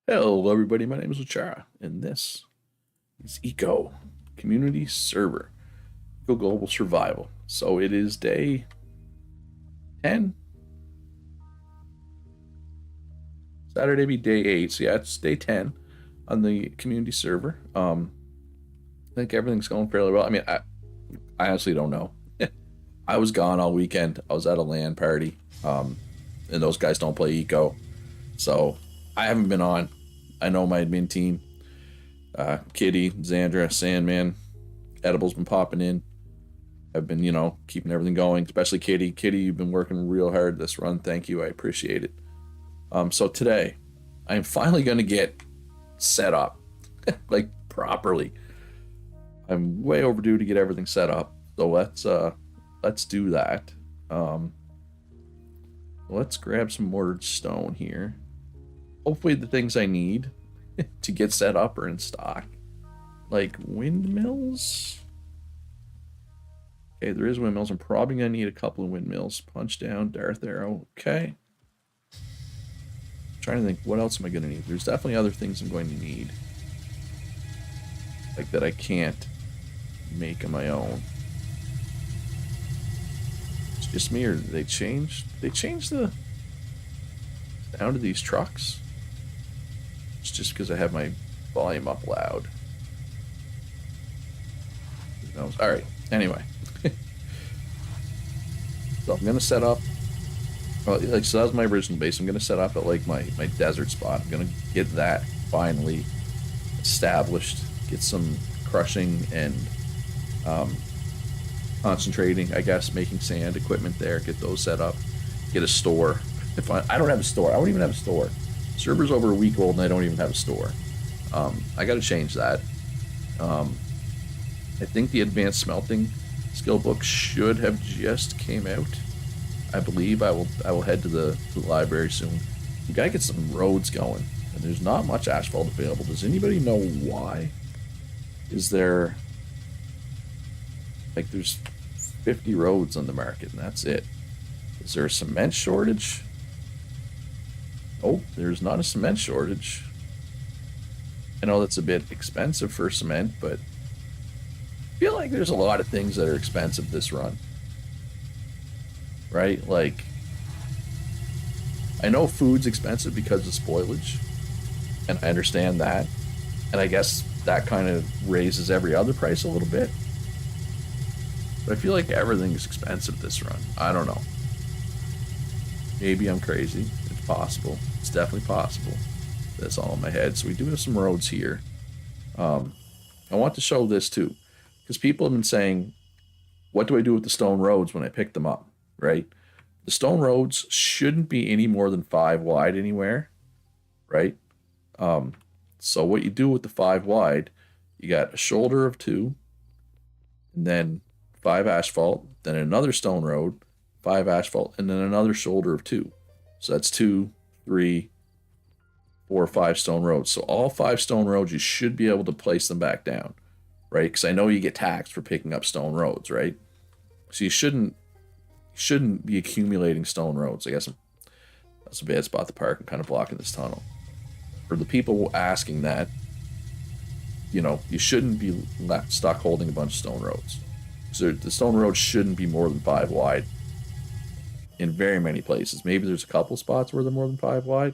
Hello, everybody. My name is Uchara, and this is Eco Community Server, Eco Global Survival. So it is day 10, Saturday be day 8. So yeah, it's day 10 on the community server. I think everything's going fairly well. I honestly don't know. I was gone all weekend. I was at a LAN party, and those guys don't play Eco, so I haven't been on. I know my admin team, Kitty, Xandra, Sandman, Edible's been popping in. I've been, keeping everything going, especially Kitty. Kitty, you've been working real hard this run. Thank you. I appreciate it. So today, I'm finally going to get set up, like properly. I'm way overdue to get everything set up. So let's do that. Let's grab some mortared stone here. Hopefully the things I need to get set up are in stock. Like windmills. Okay, there is windmills. I'm probably going to need a couple of windmills. Punch down, Darth Arrow. Okay. I'm trying to think, what else am I going to need? There's definitely other things I'm going to need. Like that I can't make on my own. It's just me, or did they change? They changed the sound of these trucks? It's just because I have my volume up loud. Who knows? Alright, anyway. So I'm gonna set up, so that was my original base. I'm gonna set up at like my desert spot. I'm gonna get that finally established, get some crushing and concentrating, I guess, making sand equipment there, get those set up, get a store. If I don't have a store, I don't even have a store. Server's over a week old and I don't even have a store. I gotta change that. I think the advanced smelting skill book should have just came out. I believe I will head to the library soon. We gotta get some roads going, and there's not much asphalt available. Does anybody know why? Is there like there's 50 roads on the market and that's it? Is there a cement shortage? Oh, there's not a cement shortage. I know that's a bit expensive for cement, but I feel like there's a lot of things that are expensive this run. Right? Like, I know food's expensive because of spoilage, and I understand that. And I guess that kind of raises every other price a little bit. But I feel like everything's expensive this run. I don't know. Maybe I'm crazy. It's possible. It's definitely possible. That's all in my head. So we do have some roads here. I want to show this too, because people have been saying, what do I do with the stone roads when I pick them up, right? The stone roads shouldn't be any more than 5 wide anywhere, right? So what you do with the 5 wide, you got a shoulder of 2, and then 5 asphalt, then another stone road, 5 asphalt, and then another shoulder of 2. So that's 2, 3, 4, 5 stone roads. So all 5 stone roads, you should be able to place them back down, right? Because I know you get taxed for picking up stone roads, right? So you shouldn't be accumulating stone roads. I guess that's a bad spot to park. I'm kind of blocking this tunnel. For the people asking that, you shouldn't be left stuck holding a bunch of stone roads. So the stone roads shouldn't be more than 5 wide in very many places. Maybe there's a couple spots where they're more than 5 wide.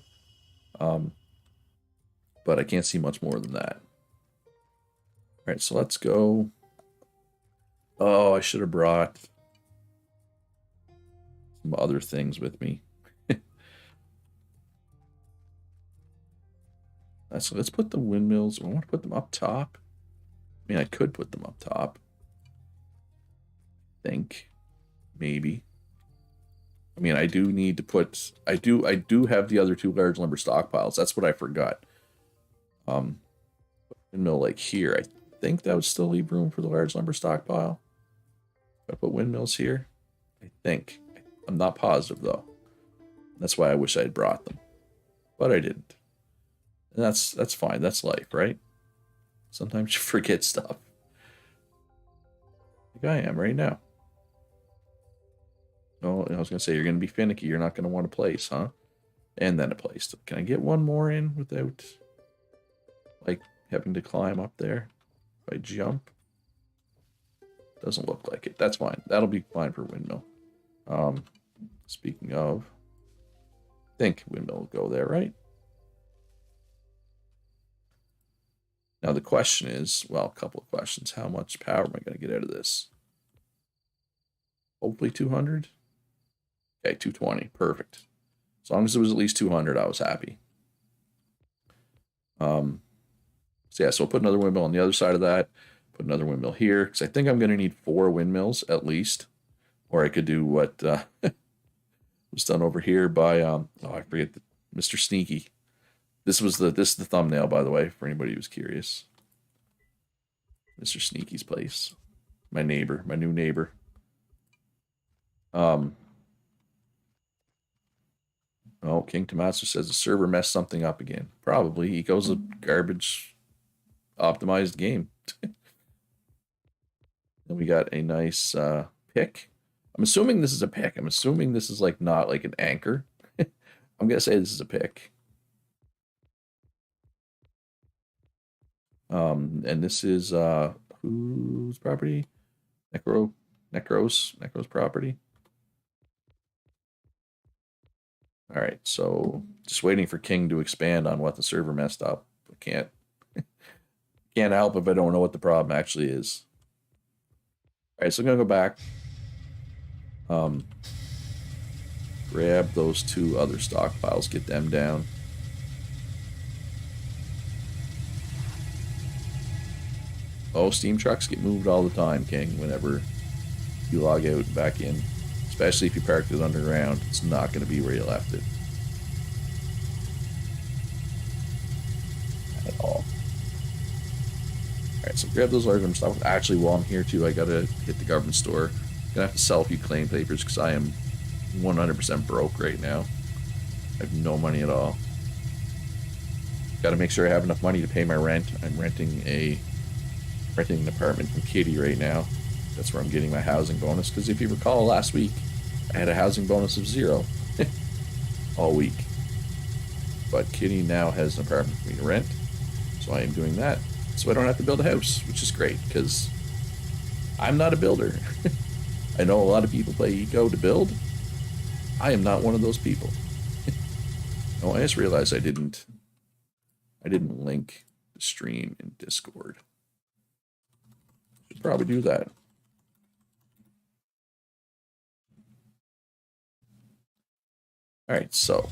But I can't see much more than that. All right, so let's go. Oh, I should have brought some other things with me. So let's put the windmills. I want to put them up top. I mean, I could put them up top. I think. Maybe. I mean, I do need to put. I do have the other 2 large lumber stockpiles. That's what I forgot. Windmill like here. I think that would still leave room for the large lumber stockpile. I put windmills here. I think. I'm not positive though. That's why I wish I had brought them, but I didn't. And that's fine. That's life, right? Sometimes you forget stuff. Like I am right now. Oh, I was gonna say you're gonna be finicky. You're not gonna want to place, huh? And then a place. Can I get one more in without, like, having to climb up there? If I jump? Doesn't look like it. That's fine. That'll be fine for windmill. Um, speaking of, I think windmill will go there, right? Now the question is, well, a couple of questions. How much power am I going to get out of this? Hopefully 200. Okay, 220. Perfect. As long as it was at least 200, I was happy. So yeah, so I'll put another windmill on the other side of that. Put another windmill here because I think I'm going to need 4 windmills at least, or I could do what was done over here by I forget Mr. Sneaky. This is the thumbnail, by the way, for anybody who's curious. Mr. Sneaky's place. My neighbor, my new neighbor. Oh, King Tomatsu says the server messed something up again. Probably. He goes a garbage optimized game. Then we got a nice pick. I'm assuming this is a pick. I'm assuming this is like not like an anchor. I'm gonna say this is a pick. And this is whose property? Necro's property. All right, so just waiting for King to expand on what the server messed up. I can't help if I don't know what the problem actually is. All right, so I'm gonna go back. Grab those 2 other stockpiles, get them down. Oh, steam trucks get moved all the time, King, whenever you log out and back in. Especially if you parked it underground. It's not going to be where you left it. At all. Alright, so grab those large items. Actually, while I'm here too, I gotta hit the government store. I'm gonna have to sell a few claim papers because I am 100% broke right now. I have no money at all. Gotta make sure I have enough money to pay my rent. I'm renting an apartment from Kitty right now. That's where I'm getting my housing bonus. Because if you recall, last week I had a housing bonus of 0 all week. But Kitty now has an apartment for me to rent, so I am doing that. So I don't have to build a house, which is great because I'm not a builder. I know a lot of people play Eco to build. I am not one of those people. Oh, I just realized I didn't link the stream in Discord. Should probably do that. All right, so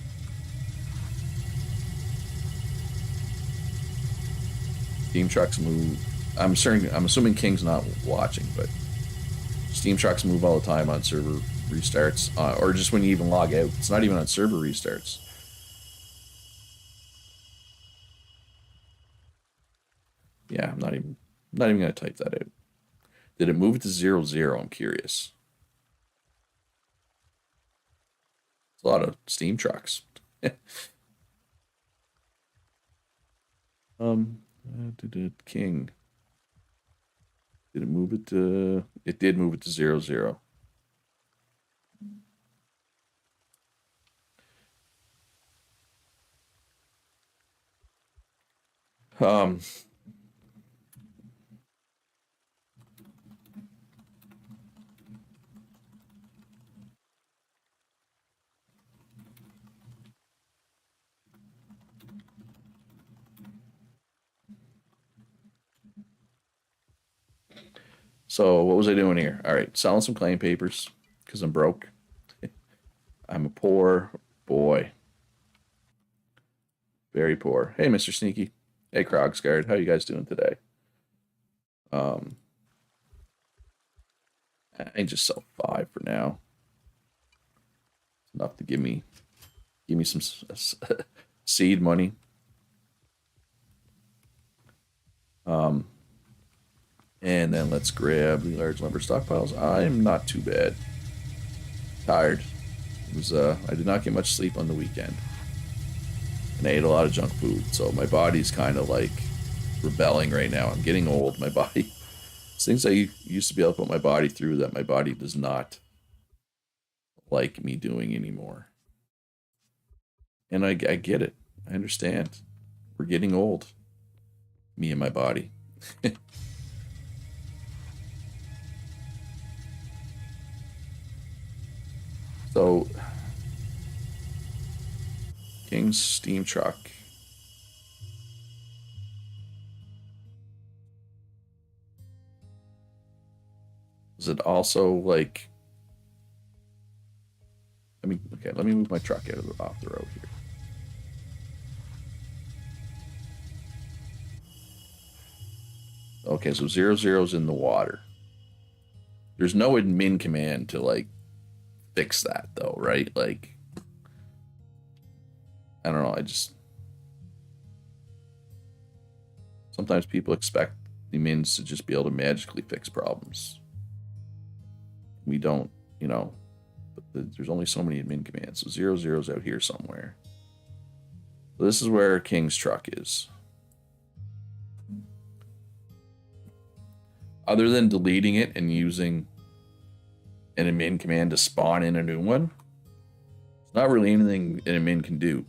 steam trucks move. I'm assuming King's not watching, but steam trucks move all the time on server restarts, or just when you even log out. It's not even on server restarts. Yeah, I'm not even gonna type that out. Did it move it to 0, 0? I'm curious. It's a lot of steam trucks. King. Did it move it to? It did move it to 0, 0. Um. So what was I doing here? All right, selling some claim papers because I'm broke. I'm a poor boy. Very poor. Hey, Mr. Sneaky. Hey, Krogsguard. How you guys doing today? I just sell 5 for now. It's enough to give me some seed money. And then let's grab the large lumber stockpiles. I'm not too bad. Tired. It was I did not get much sleep on the weekend. And I ate a lot of junk food, so my body's kind of like rebelling right now. I'm getting old. My body, things I used to be able to put my body through that my body does not like me doing anymore. And I get it. I understand. We're getting old. Me and my body. So, King's steam truck. Is it also like? Okay, let me move my truck off the road here. Okay, so 0-0's in the water. There's no admin command to like fix that though, right? Like, I don't know. I just sometimes people expect the admins to just be able to magically fix problems. We don't, you know. But there's only so many admin commands. So 0-0's out here somewhere. So this is where King's truck is. Other than deleting it and using an admin command to spawn in a new one, it's not really anything an admin can do.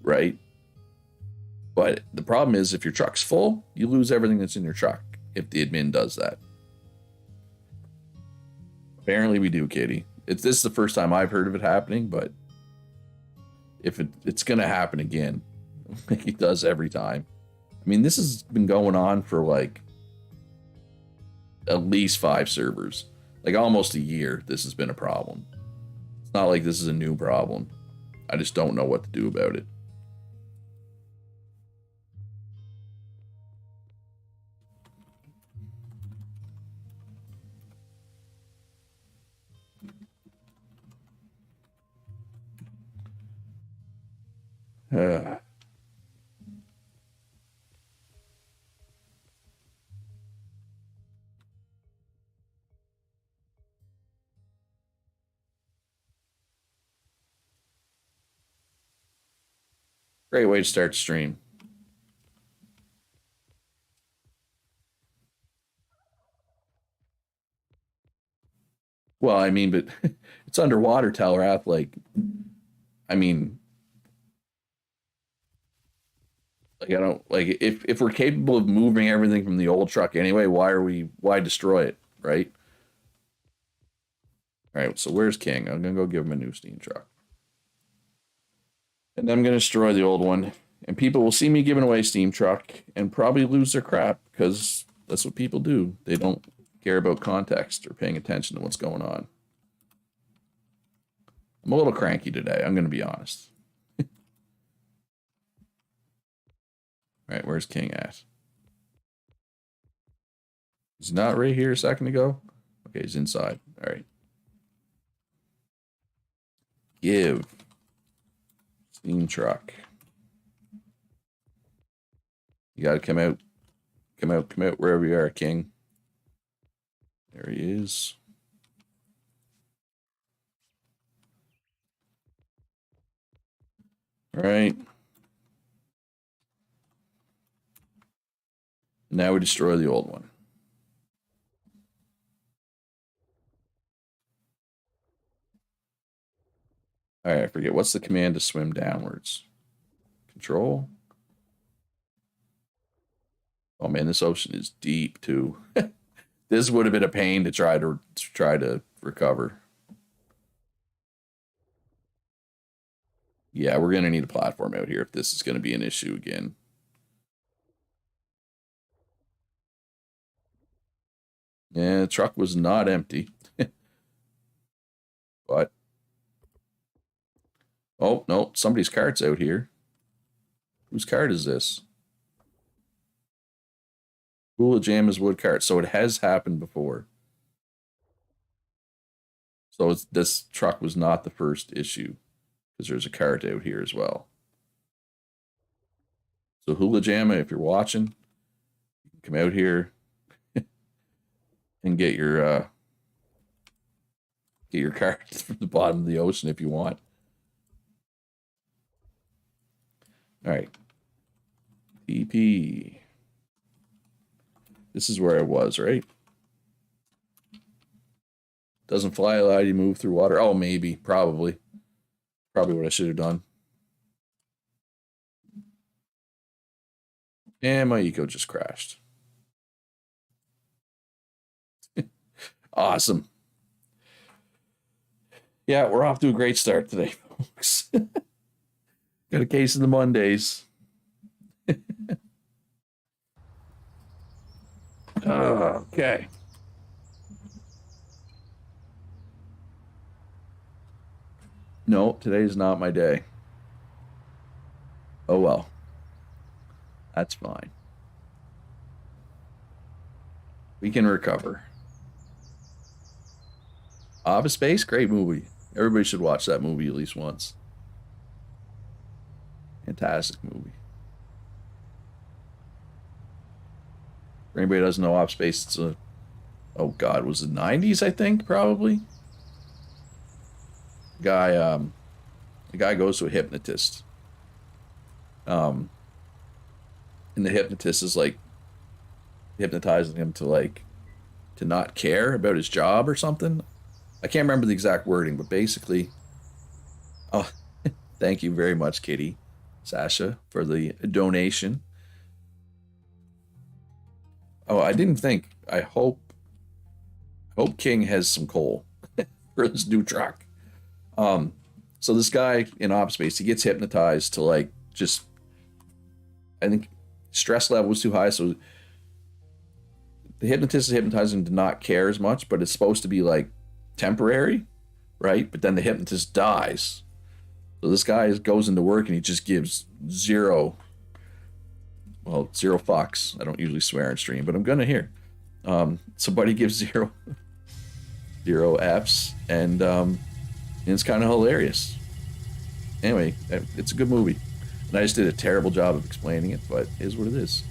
Right? But the problem is if your truck's full, you lose everything that's in your truck if the admin does that. Apparently we do, Katie. This is the first time I've heard of it happening, but if it's going to happen again, like it does every time. I mean, this has been going on for like at least 5 servers. Like almost a year, this has been a problem. It's not like this is a new problem. I just don't know what to do about it. Great way to start the stream. Well, I mean, but it's underwater, Talrath. Like, I mean, like I don't like if we're capable of moving everything from the old truck anyway, why destroy it, right? All right, so where's King? I'm gonna go give him a new steam truck. And I'm gonna destroy the old one. And people will see me giving away steam truck and probably lose their crap because that's what people do. They don't care about context or paying attention to what's going on. I'm a little cranky today, I'm gonna be honest. All right, where's King at? He's not right here a second ago? Okay, he's inside. All right. Give. Steam truck. You gotta come out. Come out wherever you are, King. There he is. All right. Now we destroy the old one. All right, I forget. What's the command to swim downwards? Control? Oh man, this ocean is deep too. This would have been a pain to try to recover. Yeah, we're gonna need a platform out here if this is gonna be an issue again. Yeah, the truck was not empty. But oh no, somebody's cart's out here. Whose cart is this? Hula Jama's wood cart. So it has happened before. So this truck was not the first issue because there's a cart out here as well. So Hula Jama, if you're watching, you can come out here and get your cart from the bottom of the ocean if you want. All right. TP. This is where I was, right? Doesn't fly allow you to move through water. Oh, maybe, probably what I should have done. And my eco just crashed. Awesome. Yeah, we're off to a great start today, folks. Got a case of the Mondays. Okay. No, today is not my day. Oh well, that's fine. We can recover. Office Space, great movie. Everybody should watch that movie at least once. Fantastic movie. For anybody who doesn't know Office Space, it's a oh god, was it '90s? I think probably. Guy, the guy goes to a hypnotist. Um, and the hypnotist is like hypnotizing him to not care about his job or something. I can't remember the exact wording, but basically, oh, thank you very much, Kitty, Sasha, for the donation. Oh, I didn't think. I hope King has some coal for this new truck. Um, so this guy in Op Space, he gets hypnotized to just. I think stress level was too high, so the hypnotist is hypnotizing him to not care as much, but it's supposed to be like temporary, right? But then the hypnotist dies. So this guy goes into work and he just gives zero fucks. I don't usually swear in stream, but I'm gonna here. Somebody gives zero Fs, and it's kind of hilarious. Anyway, it's a good movie, and I just did a terrible job of explaining it, but it is what it is.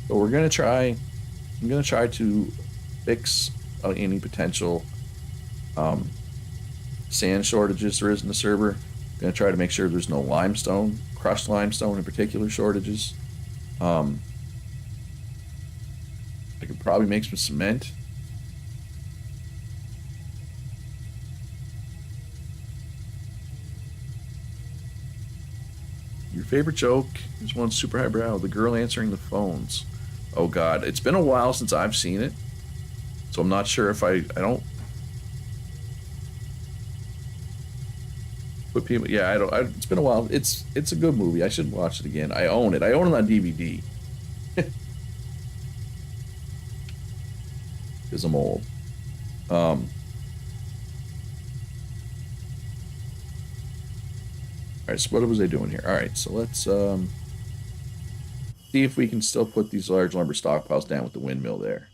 So we're gonna try. I'm gonna try to fix any potential sand shortages there is in the server. I'm gonna try to make sure there's no limestone, crushed limestone in particular shortages. Um, I could probably make some cement. Your favorite joke is one super highbrow, the girl answering the phones. Oh god, it's been a while since I've seen it. So I'm not sure if I don't put people yeah, it's been a while. It's a good movie. I should watch it again. I own it. I own it on DVD. Because I'm old. Um Alright, so what was I doing here? Alright, so let's see if we can still put these large lumber stockpiles down with the windmill there.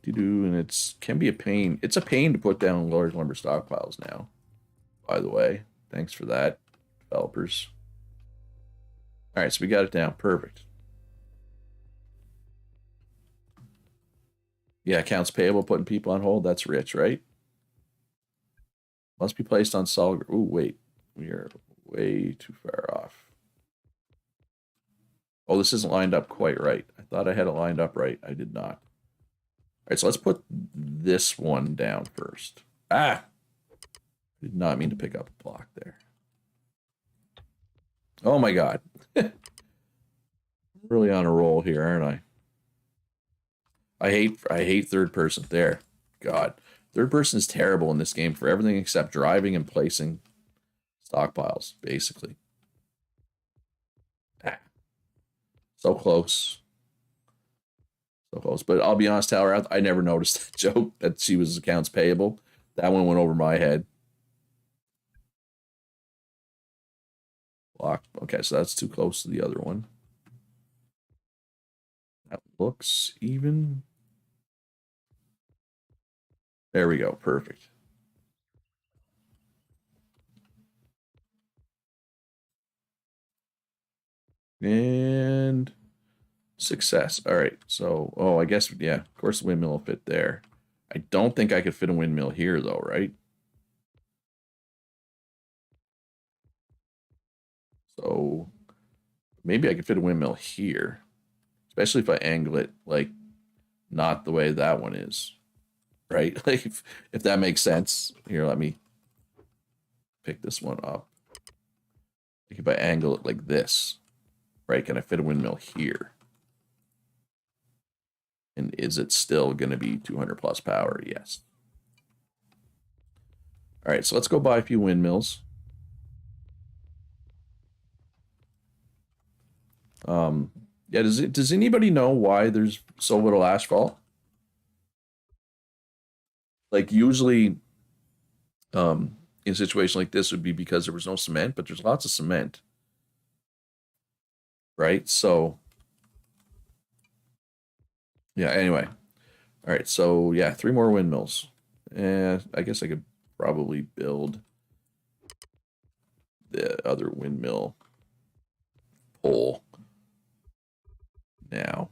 And it's can be a pain. It's a pain to put down large lumber stockpiles now. By the way, thanks for that, developers. All right, so we got it down. Perfect. Yeah, accounts payable putting people on hold. That's rich, right? Must be placed on solid. Oh wait, we are way too far off. Oh, this isn't lined up quite right. I thought I had it lined up right. I did not. All right, so let's put this one down first. Ah, did not mean to pick up a block there. Oh my god. Really on a roll here, aren't I? I hate third person there. God. Third person is terrible in this game for everything except driving and placing stockpiles, basically. Ah, so close. So close. But I'll be honest, Tower, I never noticed that joke that she was accounts payable. That one went over my head. Block. Okay, so that's too close to the other one. That looks even. There we go. Perfect. And success. All right. So, oh, I guess, yeah, of course the windmill will fit there. I don't think I could fit a windmill here, though, right? So maybe I could fit a windmill here, especially if I angle it like not the way that one is, right? Like if that makes sense. Here, let me pick this one up. Like if I angle it like this, right? Can I fit a windmill here? And is it still going to be 200 plus power? Yes. All right, so let's go buy a few windmills. Yeah, does anybody know why there's so little asphalt? Like usually, in a situation like this would be because there was no cement, but there's lots of cement, right? So, yeah. Anyway, all right. So yeah, 3 more windmills, and I guess I could probably build the other windmill pole now.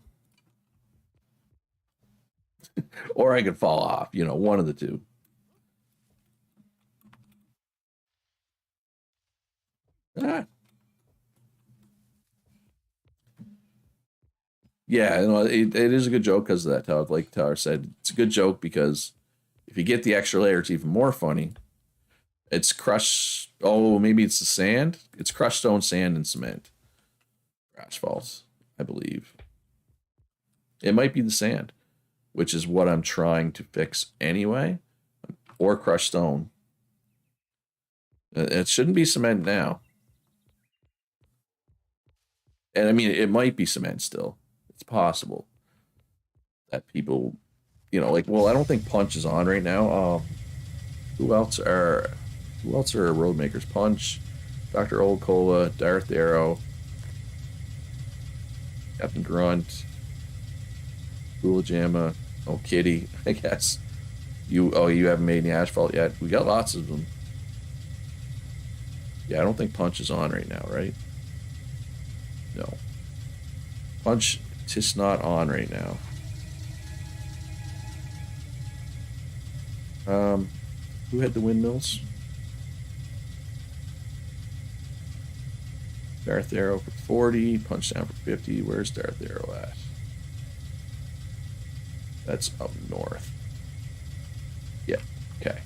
Or I could fall off, you know, one of the two. Ah. Yeah, you know, it is a good joke because of that. Like Tyler said, it's a good joke because if you get the extra layer, it's even more funny. It's crushed. Oh, maybe it's the sand. It's crushed stone, sand, and cement. Asphalt, I believe. It might be the sand, which is what I'm trying to fix anyway, or crushed stone. It shouldn't be cement now. And I mean, it might be cement still. It's possible that people, you know, like, well, I don't think Punch is on right now. Who else are road makers? Punch, Dr. Old Cola, Darth Arrow, Captain Grunt, Hula Jamma, oh Kitty, I guess. You haven't made any asphalt yet. We got lots of them. Yeah, I don't think Punch is on right now, right? No. Punch just not on right now. Who had the windmills? Darth Arrow for 40, Punch down for 50. Where's Darth Arrow at? That's up north. Yeah, okay.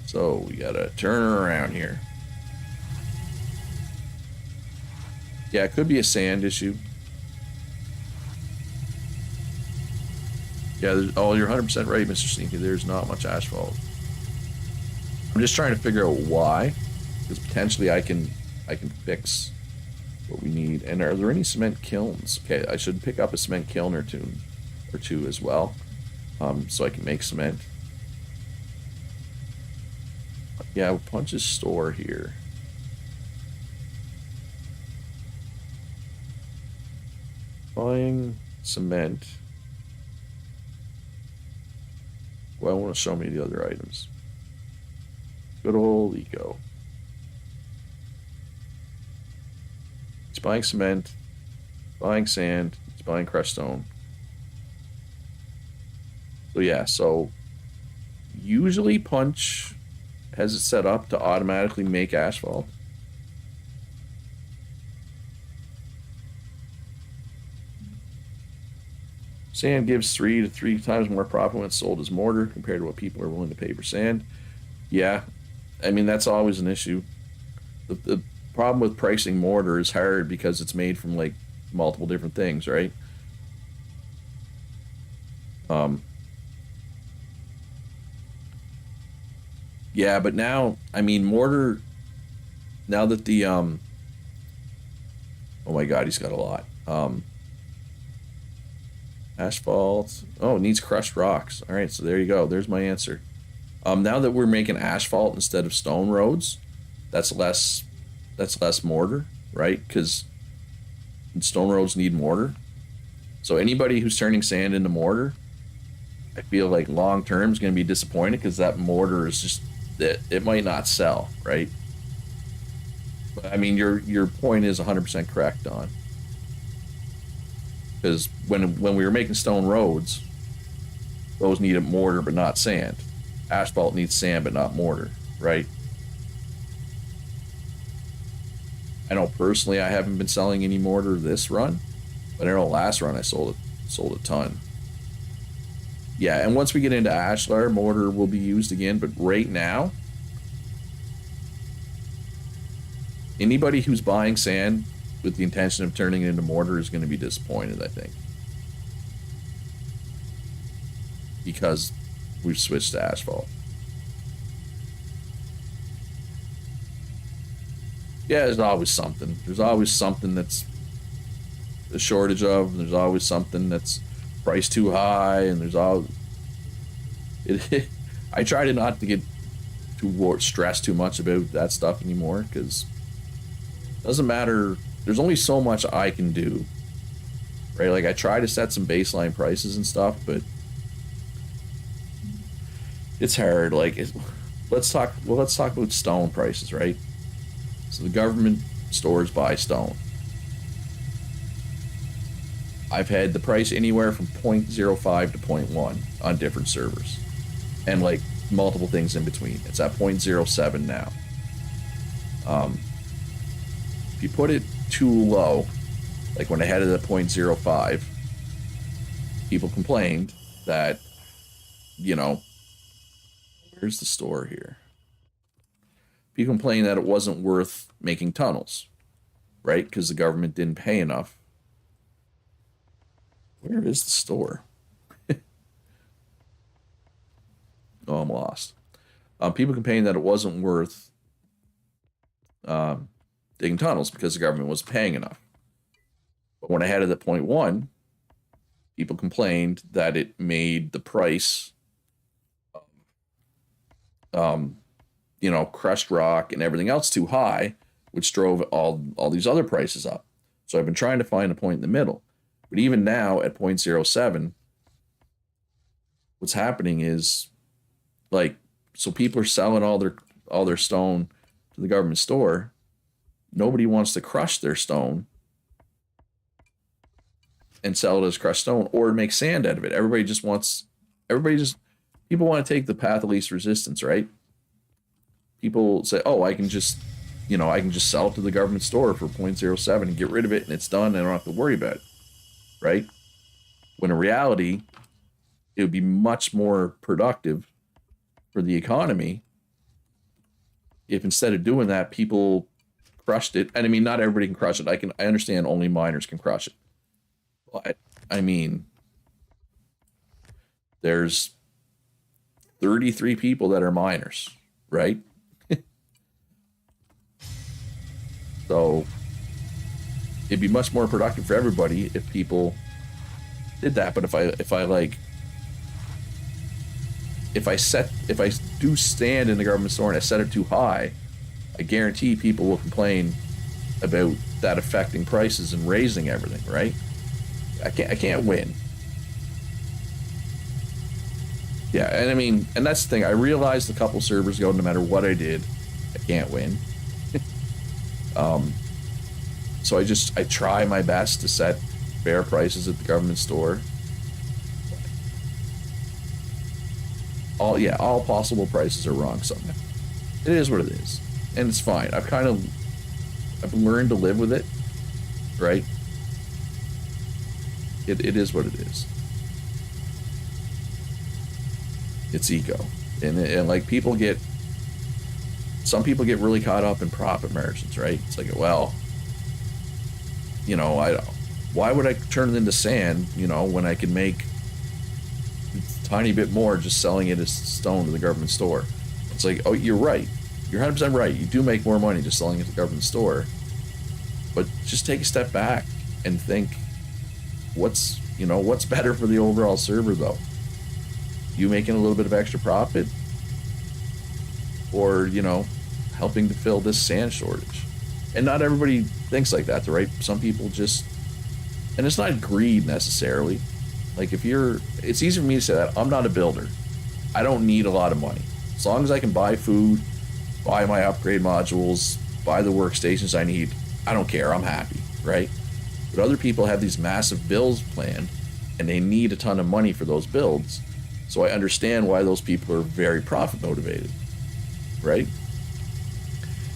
So we gotta turn around here. Yeah, it could be a sand issue. Yeah, you're 100% right, Mr. Sneaky. There's not much asphalt. I'm just trying to figure out why, because potentially I can fix what we need. And are there any cement kilns? Okay, I should pick up a cement kiln or two as well, so I can make cement. Yeah, we'll Punch's store here. Buying cement. Well, I want to show me the other items. Good old Eco. It's buying cement, buying sand, it's buying crushed stone. So yeah, so usually Punch has it set up to automatically make asphalt. Sand gives 3 to 3 times more profit when it's sold as mortar compared to what people are willing to pay for sand. Yeah, I mean, that's always an issue. The problem with pricing mortar is hard because it's made from like multiple different things, right? Yeah, but now, I mean, mortar, now that the, oh my God, he's got a lot. Asphalt. Oh, it needs crushed rocks. All right, so there you go. There's my answer. Now that we're making asphalt instead of stone roads, that's less mortar, right? Because stone roads need mortar. So anybody who's turning sand into mortar, I feel like long term is going to be disappointed because that mortar is just it might not sell, right? But I mean, your point is 100% correct, Don. Because when we were making stone roads, those needed mortar but not sand. Asphalt needs sand but not mortar, right? I know personally I haven't been selling any mortar this run, but I know last run I sold sold a ton. Yeah, and once we get into ashlar, mortar will be used again. But right now, anybody who's buying sand with the intention of turning it into mortar is going to be disappointed, I think. Because we've switched to asphalt. Yeah, there's always something. There's always something that's a shortage of, and there's always something that's priced too high, and there's all. I try to not to get too stressed too much about that stuff anymore, because it doesn't matter. There's only so much I can do, right? Like I try to set some baseline prices and stuff, but it's hard. Like, let's talk about stone prices, right? So the government stores buy stone. I've had the price anywhere from 0.05 to 0.1 on different servers, and like multiple things in between. It's at 0.07 now. If you put it too low, like when I had it at 0.05, people complained that, where's the store here? People complained that it wasn't worth making tunnels, right? Because the government didn't pay enough. Where is the store? Oh, I'm lost. People complained that it wasn't worth digging tunnels because the government wasn't paying enough. But when I had it at 0.1, people complained that it made the price, crushed rock and everything else too high, which drove all these other prices up. So I've been trying to find a point in the middle. But even now at 0.07, what's happening is, like, so people are selling all their stone to the government store. Nobody wants to crush their stone and sell it as crushed stone or make sand out of it. People want to take the path of least resistance, right? People say, oh, I can just sell it to the government store for 0.07 and get rid of it, and it's done, and I don't have to worry about it, right? When in reality, it would be much more productive for the economy if instead of doing that, people crushed it. And I mean, not everybody can crush it. I understand only miners can crush it. But I mean, there's 33 people that are miners, right? So it'd be much more productive for everybody if people did that. But if I do stand in the government store and I set it too high, I guarantee people will complain about that affecting prices and raising everything, right? I can't win. Yeah, and I mean, and that's the thing. I realized a couple servers ago, no matter what I did, I can't win. So I try my best to set fair prices at the government store. All possible prices are wrong sometimes. It is what it is, and it's fine. I've learned to live with it, right? It is what it is. It's eco, and like some people get really caught up in profit margins, right? It's like, well, why would I turn it into sand, when I can make a tiny bit more just selling it as stone to the government store? It's like, oh, you're right. You're 100% right. You do make more money just selling it to the government store. But just take a step back and think, what's better for the overall server, though? You making a little bit of extra profit, or helping to fill this sand shortage? And not everybody thinks like that, right? Some people just, and it's not greed necessarily. Like it's easy for me to say that. I'm not a builder. I don't need a lot of money. As long as I can buy food, buy my upgrade modules, buy the workstations I need, I don't care. I'm happy, right? But other people have these massive builds planned, and they need a ton of money for those builds. So I understand why those people are very profit motivated, right?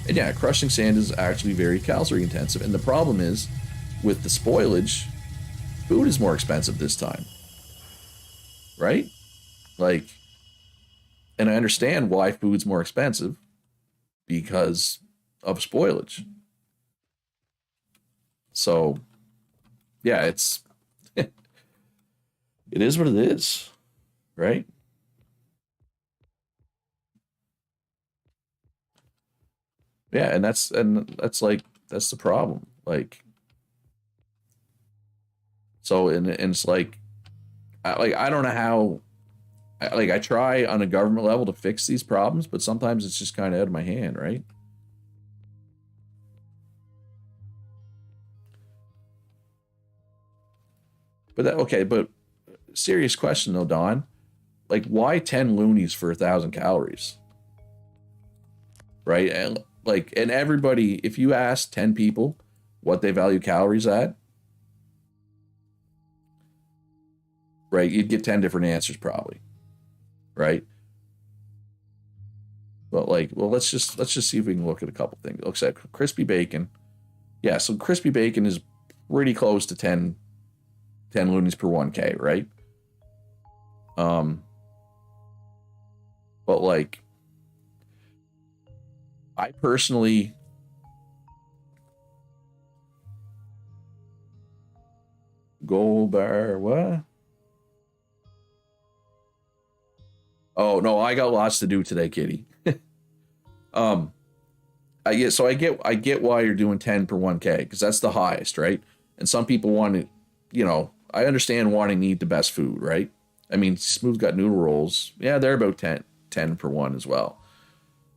And yeah, crushing sand is actually very calorie intensive. And the problem is, with the spoilage, food is more expensive this time, right? Like, and I understand why food's more expensive because of spoilage. So, yeah, it is what it is, right? Yeah, and that's like that's the problem. Like, so and it's like I don't know how like I try on a government level to fix these problems, but sometimes it's just kind of out of my hand, right? But that, okay, but serious question though, Don. Like, why 10 loonies for 1,000 calories, right? And like, and everybody, if you ask 10 people what they value calories at, right, you'd get 10 different answers probably, right? But like, well, let's just see if we can look at a couple things. It looks like crispy bacon. Yeah, so crispy bacon is pretty close to 10 loonies per 1K, right? Um, but like, I personally gold bar what? Oh no, I got lots to do today, Kitty. Um, I get why you're doing 10 per 1K because that's the highest, right? And some people want to, I understand wanting to eat the best food, right? I mean, Smooth got noodle rolls. Yeah, they're about 10 for one as well.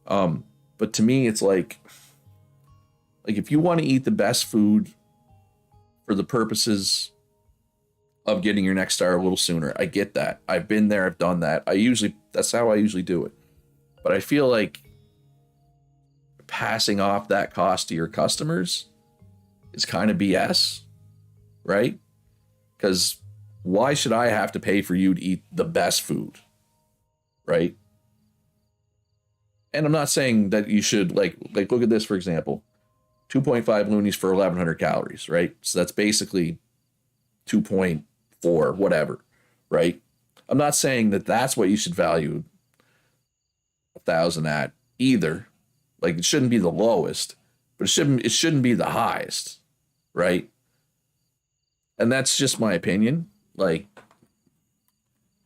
But to me, it's like if you want to eat the best food for the purposes of getting your next star a little sooner, I get that. I've been there, I've done that. That's how I usually do it. But I feel like passing off that cost to your customers is kind of BS, right? Because why should I have to pay for you to eat the best food, right? And I'm not saying that you should like look at this for example, 2.5 loonies for 1,100 calories, right? So that's basically 2.4 whatever, right? I'm not saying that that's what you should value 1,000 at either. Like it shouldn't be the lowest, but it shouldn't be the highest, right? And that's just my opinion. Like,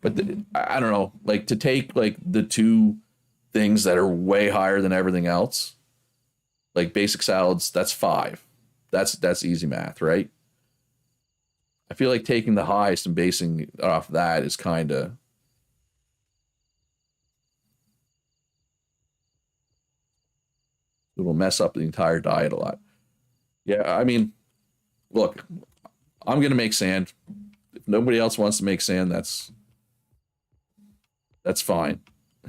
but I don't know. Like to take like the two things that are way higher than everything else, like basic salads, that's five. That's easy math, right? I feel like taking the highest and basing it off that is kind of it will mess up the entire diet a lot. Yeah, I mean, look, I'm gonna make sand. If nobody else wants to make sand, that's fine.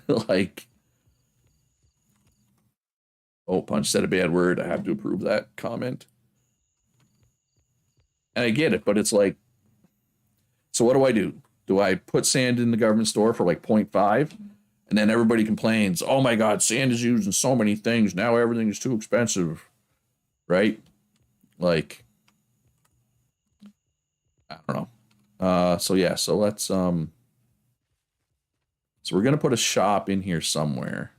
Like, oh, Punch said a bad word. I have to approve that comment. And I get it, but it's like, so what do I do? Do I put sand in the government store for like point 0.5? And then everybody complains, oh my God, sand is used in so many things. Now everything is too expensive, right? Like, I don't know. So yeah, so so we're gonna put a shop in here somewhere.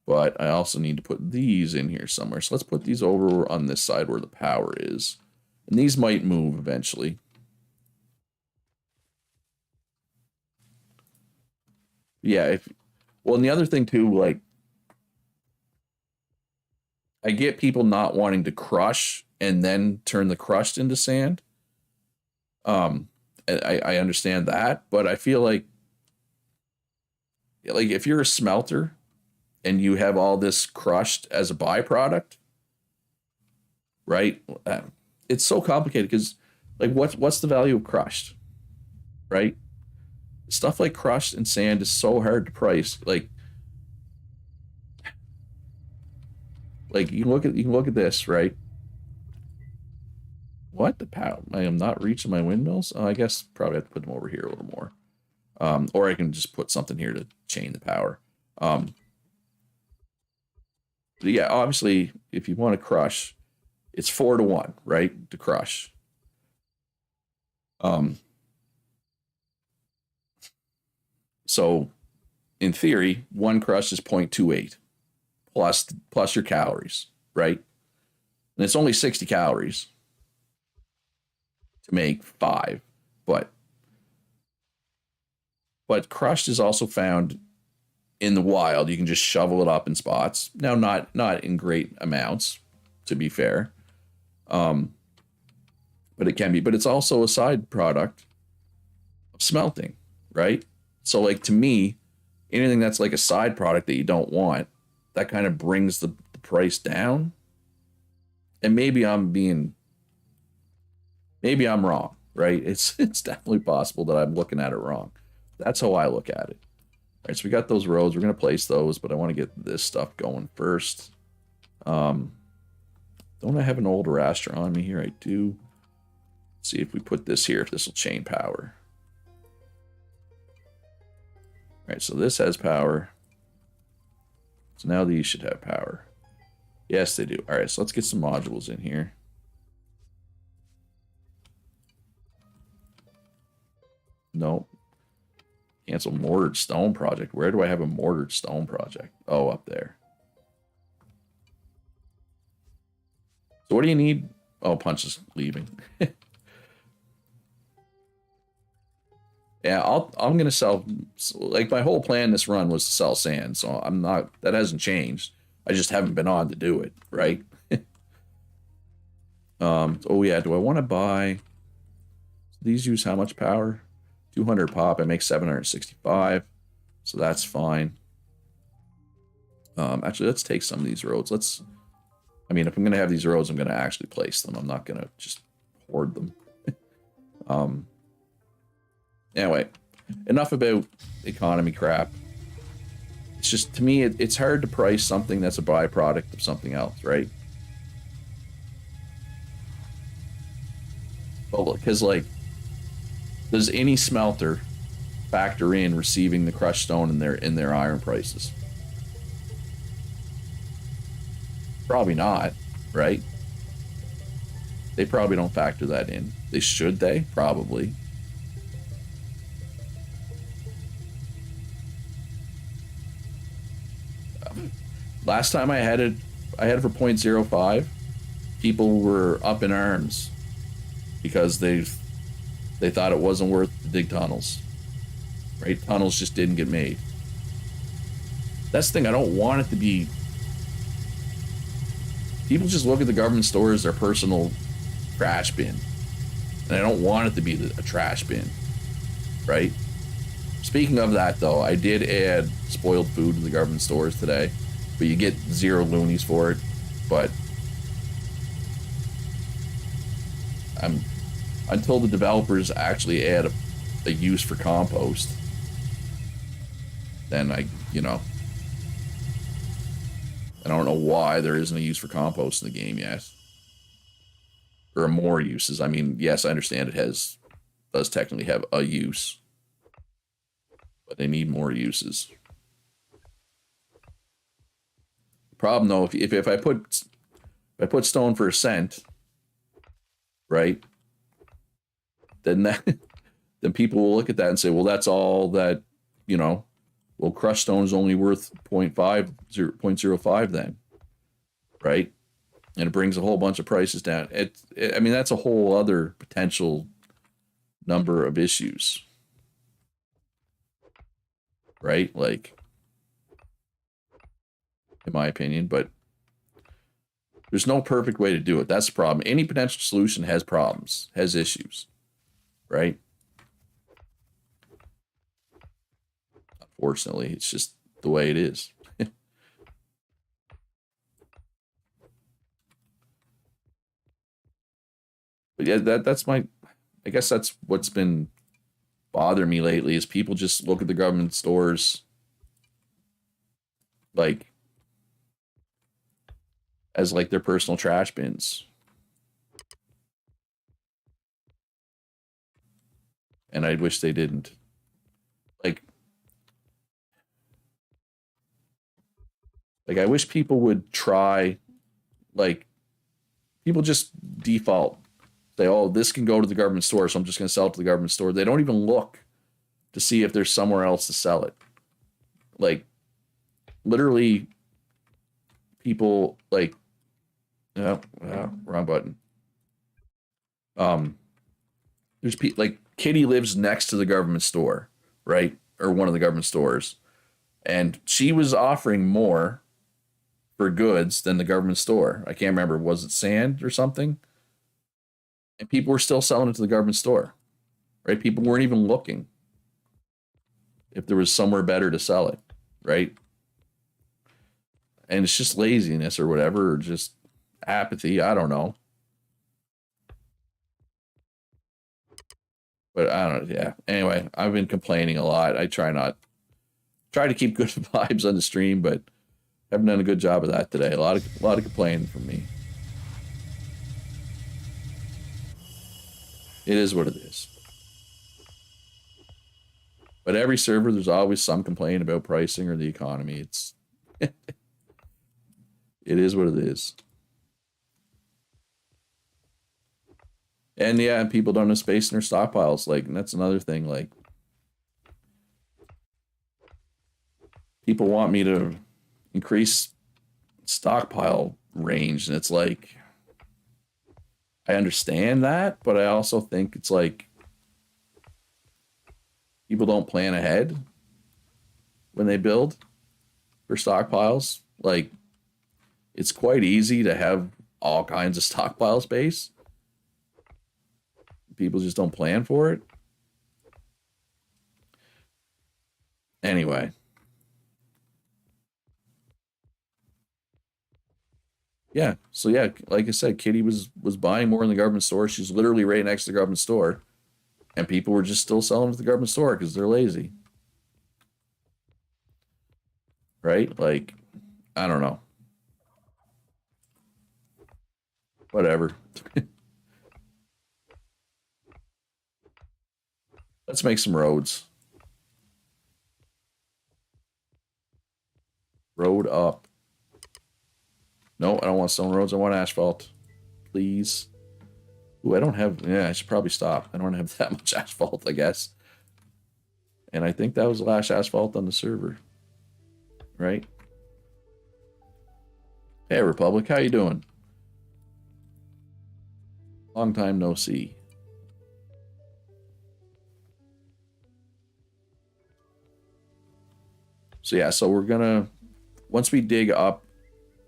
But I also need to put these in here somewhere. So let's put these over on this side where the power is. And these might move eventually. Yeah, well, and the other thing too, like I get people not wanting to crush and then turn the crushed into sand. Um, I understand that, but I feel like if you're a smelter and you have all this crushed as a byproduct, right? It's so complicated because like what's the value of crushed, right? Stuff like crushed and sand is so hard to price. Like you can look at this, right? What the power? I am not reaching my windmills. I guess probably have to put them over here a little more. Or I can just put something here to chain the power. Um, yeah, obviously, if you want to crush, It's 4-1, right? To crush. Um, so in theory, one crush is 0.28 plus your calories, right? And it's only 60 calories to make five, but crushed is also found in the wild. You can just shovel it up in spots. Now, not in great amounts, to be fair, but it can be. But it's also a side product of smelting, right? So, like to me, anything that's like a side product that you don't want, that kind of brings the price down. And maybe I'm wrong, right? It's definitely possible that I'm looking at it wrong. That's how I look at it. All right, so we got those roads. We're gonna place those, but I want to get this stuff going first. Um, don't I have an old raster on me here? I do. Let's see if we put this here, if this will chain power. All right, so this has power. So now these should have power. Yes, they do. All right, so let's get some modules in here. Nope. Cancel mortared stone project. Where do I have a mortared stone project? Oh, up there. So what do you need? Oh, Punch is leaving. Yeah, I'm gonna sell. Like my whole plan this run was to sell sand, so I'm not. That hasn't changed. I just haven't been on to do it, right? Oh yeah. Do I want to buy? These use how much power? 200 pop. I make 765, so that's fine. Actually, let's take some of these roads. I mean, if I'm gonna have these roads, I'm gonna actually place them. I'm not gonna just hoard them. Anyway, enough about economy crap. It's just, to me, it's hard to price something that's a byproduct of something else, right? Well, because like, does any smelter factor in receiving the crushed stone in their iron prices? Probably not, right? They probably don't factor that in. They should, they? Probably. Last time I had it for 0.05. People were up in arms because they thought it wasn't worth to dig tunnels. Right? Tunnels just didn't get made. That's the thing. I don't want it to be. People just look at the government store as their personal trash bin, and I don't want it to be a trash bin, right? Speaking of that, though, I did add spoiled food to the government stores today, but you get 0 loonies for it. But until the developers actually add a use for compost, then I don't know why there isn't a use for compost in the game yet, or more uses. I mean, yes, I understand it does technically have a use, but they need more uses. Problem though, if I put stone for a cent, right? Then then people will look at that and say, well, that's all that, well, crushed stone is only worth 0.05 then, right? And it brings a whole bunch of prices down. I mean, that's a whole other potential number of issues, right? Like, in my opinion, but there's no perfect way to do it. That's the problem. Any potential solution has problems, has issues, right? Unfortunately, it's just the way it is. But yeah, I guess that's what's been bothering me lately is people just look at the government stores like as like their personal trash bins. And I wish they didn't. Like I wish people would try, like People just default. Say, oh, this can go to the government store, so I'm just going to sell it to the government store. They don't even look to see if there's somewhere else to sell it. Like, literally, people, like, no, wrong button. There's like, Kitty lives next to the government store, right? Or one of the government stores. And she was offering more for goods than the government store. I can't remember. Was it sand or something? And people were still selling it to the government store, right? People weren't even looking if there was somewhere better to sell it, right? And it's just laziness or whatever, or just apathy. I don't know. But I don't know. Yeah. Anyway, I've been complaining a lot. I try to keep good vibes on the stream, but haven't done a good job of that today. A lot of complaining from me. It is what it is. But every server, there's always some complaint about pricing or the economy. It's it is what it is. And yeah, people don't have space in their stockpiles. Like, and that's another thing. Like, people want me to increase stockpile range, and it's like, I understand that, but I also think it's like, people don't plan ahead when they build for stockpiles. Like, it's quite easy to have all kinds of stockpile space. People just don't plan for it. Anyway. Yeah, so yeah, like I said, Kitty was buying more in the government store. She's literally right next to the government store. And people were just still selling to the government store because they're lazy. Right? Like, I don't know. Whatever. Let's make some roads. Road up. No, I don't want stone roads. I want asphalt. Please. Ooh, I don't have... Yeah, I should probably stop. I don't have that much asphalt, I guess. And I think that was the last asphalt on the server. Right? Hey, Republic. How you doing? Long time no see. So yeah, so we're gonna... Once we dig up...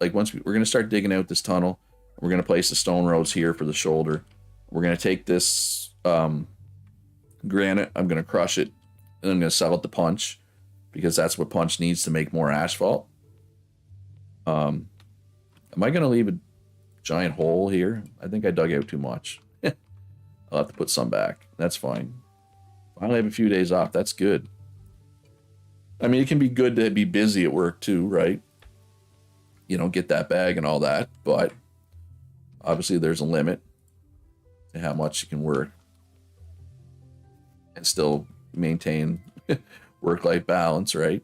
Like, we're gonna start digging out this tunnel. We're gonna place the stone roads here for the shoulder. We're gonna take this granite. I'm gonna crush it, and I'm gonna sell it to Punch, because that's what Punch needs to make more asphalt. Am I gonna leave a giant hole here? I think I dug out too much. I'll have to put some back. That's fine. Finally have a few days off. That's good. I mean, it can be good to be busy at work too, right? You know, get that bag and all that, but obviously there's a limit to how much you can work and still maintain work-life balance, right?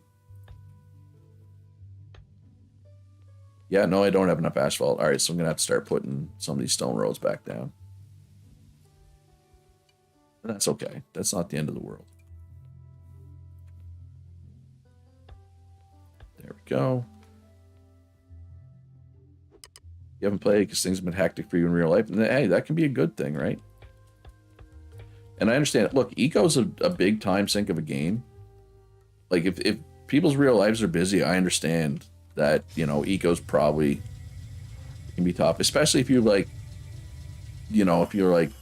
Yeah, no, I don't have enough asphalt. All right, so I'm gonna have to start putting some of these stone roads back down. And that's okay. That's not the end of the world. There we go. You haven't played because things have been hectic for you in real life. And hey, that can be a good thing, right? And I understand. Look, eco's a big time sink of a game. Like, if people's real lives are busy, I understand that, you know, eco's probably can be tough. Especially if you're like, you know, if you're like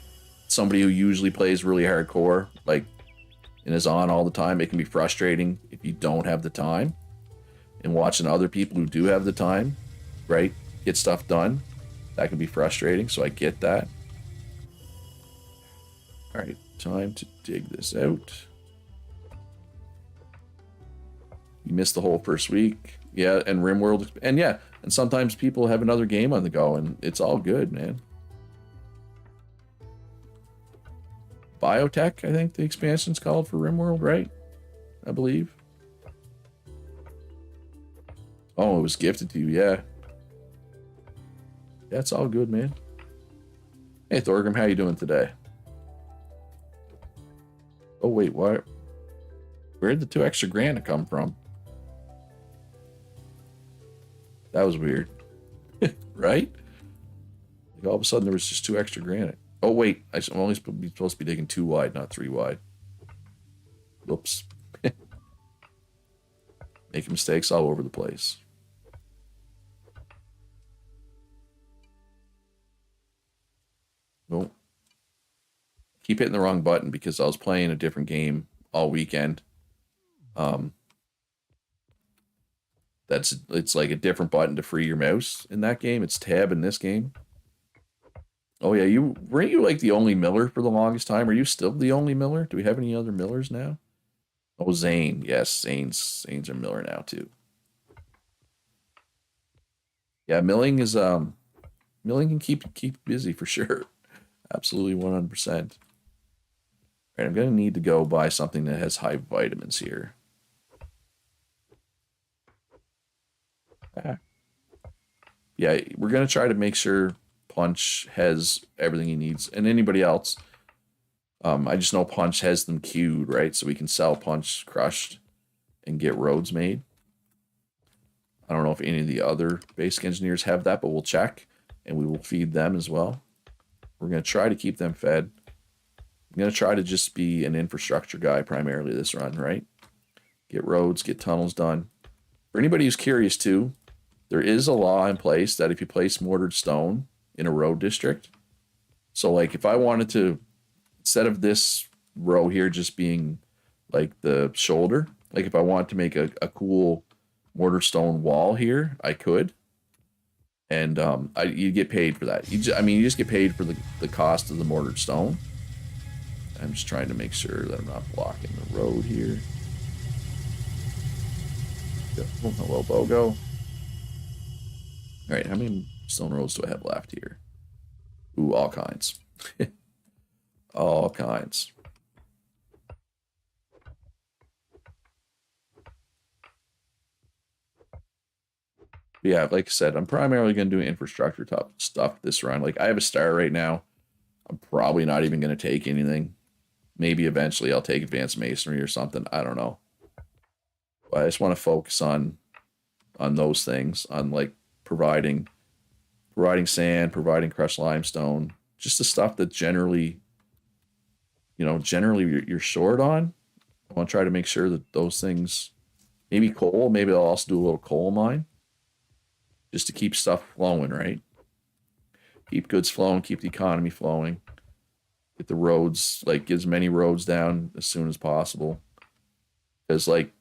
somebody who usually plays really hardcore, like, and is on all the time. It can be frustrating if you don't have the time. And watching other people who do have the time, right, get stuff done, that can be frustrating, so I get that. All right, time to dig this out. You missed the whole first week. Yeah, and RimWorld, and yeah, and sometimes people have another game on the go, and it's all good, man. Biotech, I think the expansion's called for RimWorld, right? I believe. Oh, it was gifted to you, yeah. That's all good, man. Hey Thorgrim, how you doing today? Oh wait, what? Where'd the 2 extra grand come from? That was weird, right? Like all of a sudden there was just 2 extra granite. Oh wait, I'm only supposed to be digging 2 wide, not 3 wide. Whoops. Making mistakes all over the place. Nope. Keep hitting the wrong button because I was playing a different game all weekend. Um, it's like a different button to free your mouse in that game. It's tab in this game. Oh yeah, weren't you like the only miller for the longest time? Are you still the only miller? Do we have any other millers now? Oh, Zane. Yes, Zane's a miller now too. Yeah, milling can keep busy for sure. Absolutely 100%. All right, I'm gonna need to go buy something that has high vitamins here. Ah. Yeah, we're gonna try to make sure Punch has everything he needs, and anybody else. I just know Punch has them queued, right? So we can sell Punch crushed and get roads made. I don't know if any of the other basic engineers have that, but we'll check and we will feed them as well. We're going to try to keep them fed. I'm going to try to just be an infrastructure guy primarily this run, right? Get roads, get tunnels done. For anybody who's curious too, there is a law in place that if you place mortared stone in a road district, so like if I wanted to, instead of this row here just being like the shoulder, like if I want to make a cool mortar stone wall here, I could. And you get paid for that. You just get paid for the cost of the mortared stone. I'm just trying to make sure that I'm not blocking the road here. Oh, hello, Bogo. All right, how many stone roads do I have left here? Ooh, all kinds. All kinds. But yeah, like I said, I'm primarily going to do infrastructure top stuff this run. Like I have a star right now. I'm probably not even going to take anything. Maybe eventually I'll take advanced masonry or something. I don't know. But I just want to focus on those things, on like providing sand, providing crushed limestone, just the stuff that generally you're short on. I want to try to make sure that those things, maybe coal, maybe I'll also do a little coal mine just to keep stuff flowing, right? Keep goods flowing, keep the economy flowing. Get the roads, like get as many roads down as soon as possible. Because like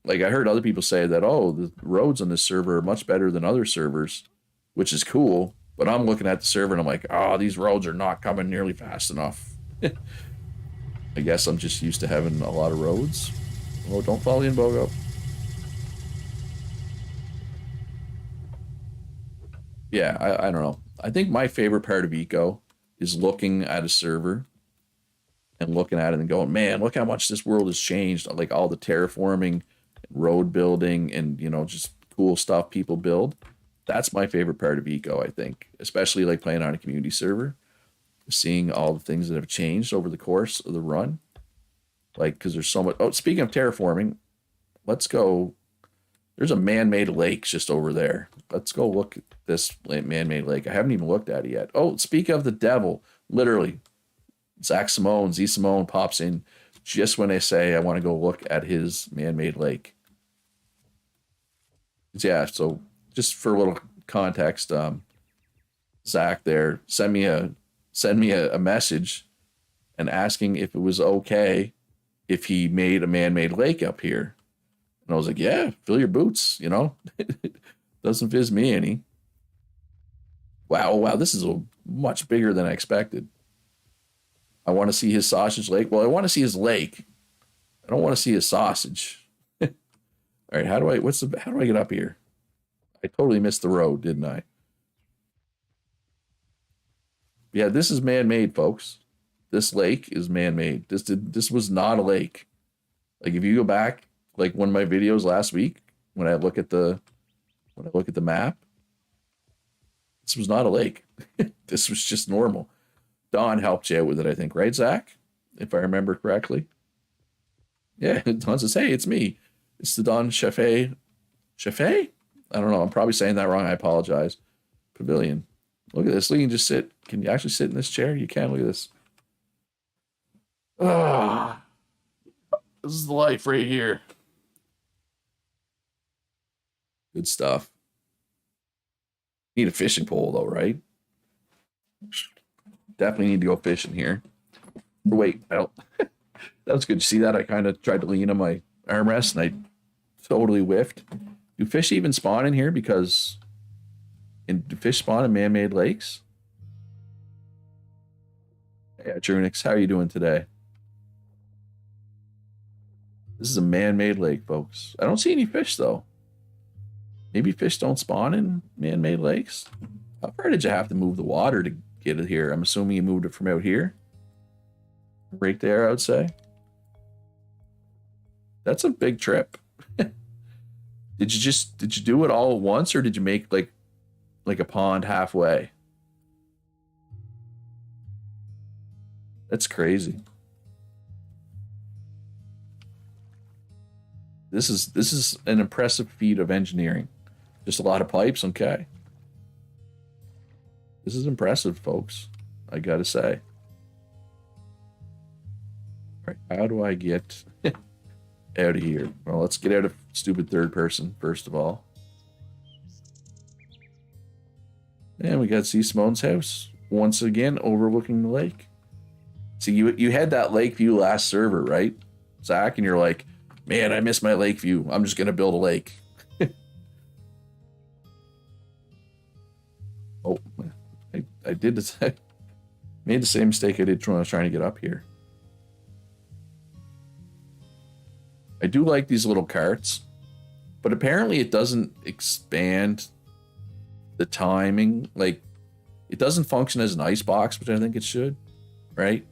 I heard other people say that, oh, the roads on this server are much better than other servers, which is cool. But I'm looking at the server and I'm like, oh, these roads are not coming nearly fast enough. I guess I'm just used to having a lot of roads. Oh, don't fall in, Bogo. Yeah, I don't know. I think my favorite part of Eco is looking at a server and looking at it and going, man, look how much this world has changed. Like all the terraforming, road building, and just cool stuff people build. That's my favorite part of Eco, I think, especially like playing on a community server, seeing all the things that have changed over the course of the run. Like, because there's so much. Oh, speaking of terraforming, let's go. There's a man-made lake just over there. Let's go look at this man-made lake. I haven't even looked at it yet. Oh, speak of the devil, literally, Z Simone pops in just when I say I want to go look at his man-made lake. Yeah, so just for a little context, Zach there sent me a message and asking if it was okay if he made a man-made lake up here. And I was like, yeah, fill your boots, Doesn't fizz me any. Wow, this is much bigger than I expected. I want to see his sausage lake. Well, I want to see his lake. I don't want to see his sausage. All right, how do I get up here? I totally missed the road, didn't I? Yeah, this is man-made, folks. This lake is man-made. This was not a lake. Like if you go back, like one of my videos last week, when I look at the map, this was not a lake. This was just normal. Don helped you out with it, I think, right, Zach? If I remember correctly. Yeah, Don says, "Hey, it's me. It's the Don Chefe. Chefe? I don't know. I'm probably saying that wrong. I apologize. Pavilion. Look at this. You can just sit. Can you actually sit in this chair? You can. Look at this. Ah, this is the life right here. Good stuff. Need a fishing pole though, right? Definitely need to go fishing here. Wait, I don't. That was good. You see that? I kind of tried to lean on my armrest and I totally whiffed. Do fish even spawn in here? Because do fish spawn in man-made lakes? Yeah, Trunix, how are you doing today? This is a man-made lake, folks. I don't see any fish though. Maybe fish don't spawn in man-made lakes. How far did you have to move the water to get it here? I'm assuming you moved it from out here. Right there, I would say. That's a big trip. Did you do it all at once or did you make like a pond halfway? That's crazy. This is an impressive feat of engineering. Just a lot of pipes, okay. This is impressive, folks. I gotta say. All right, how do I get out of here? Well, let's get out of stupid third person, first of all. And we got see Simone's house once again overlooking the lake. See, you had that lake view last server, right, Zach? And you're like, man, I miss my lake view. I'm just gonna build a lake. Oh, I did this. I made the same mistake I did when I was trying to get up here. I do like these little carts, but apparently it doesn't expand the timing. Like, it doesn't function as an icebox, which I think it should, right?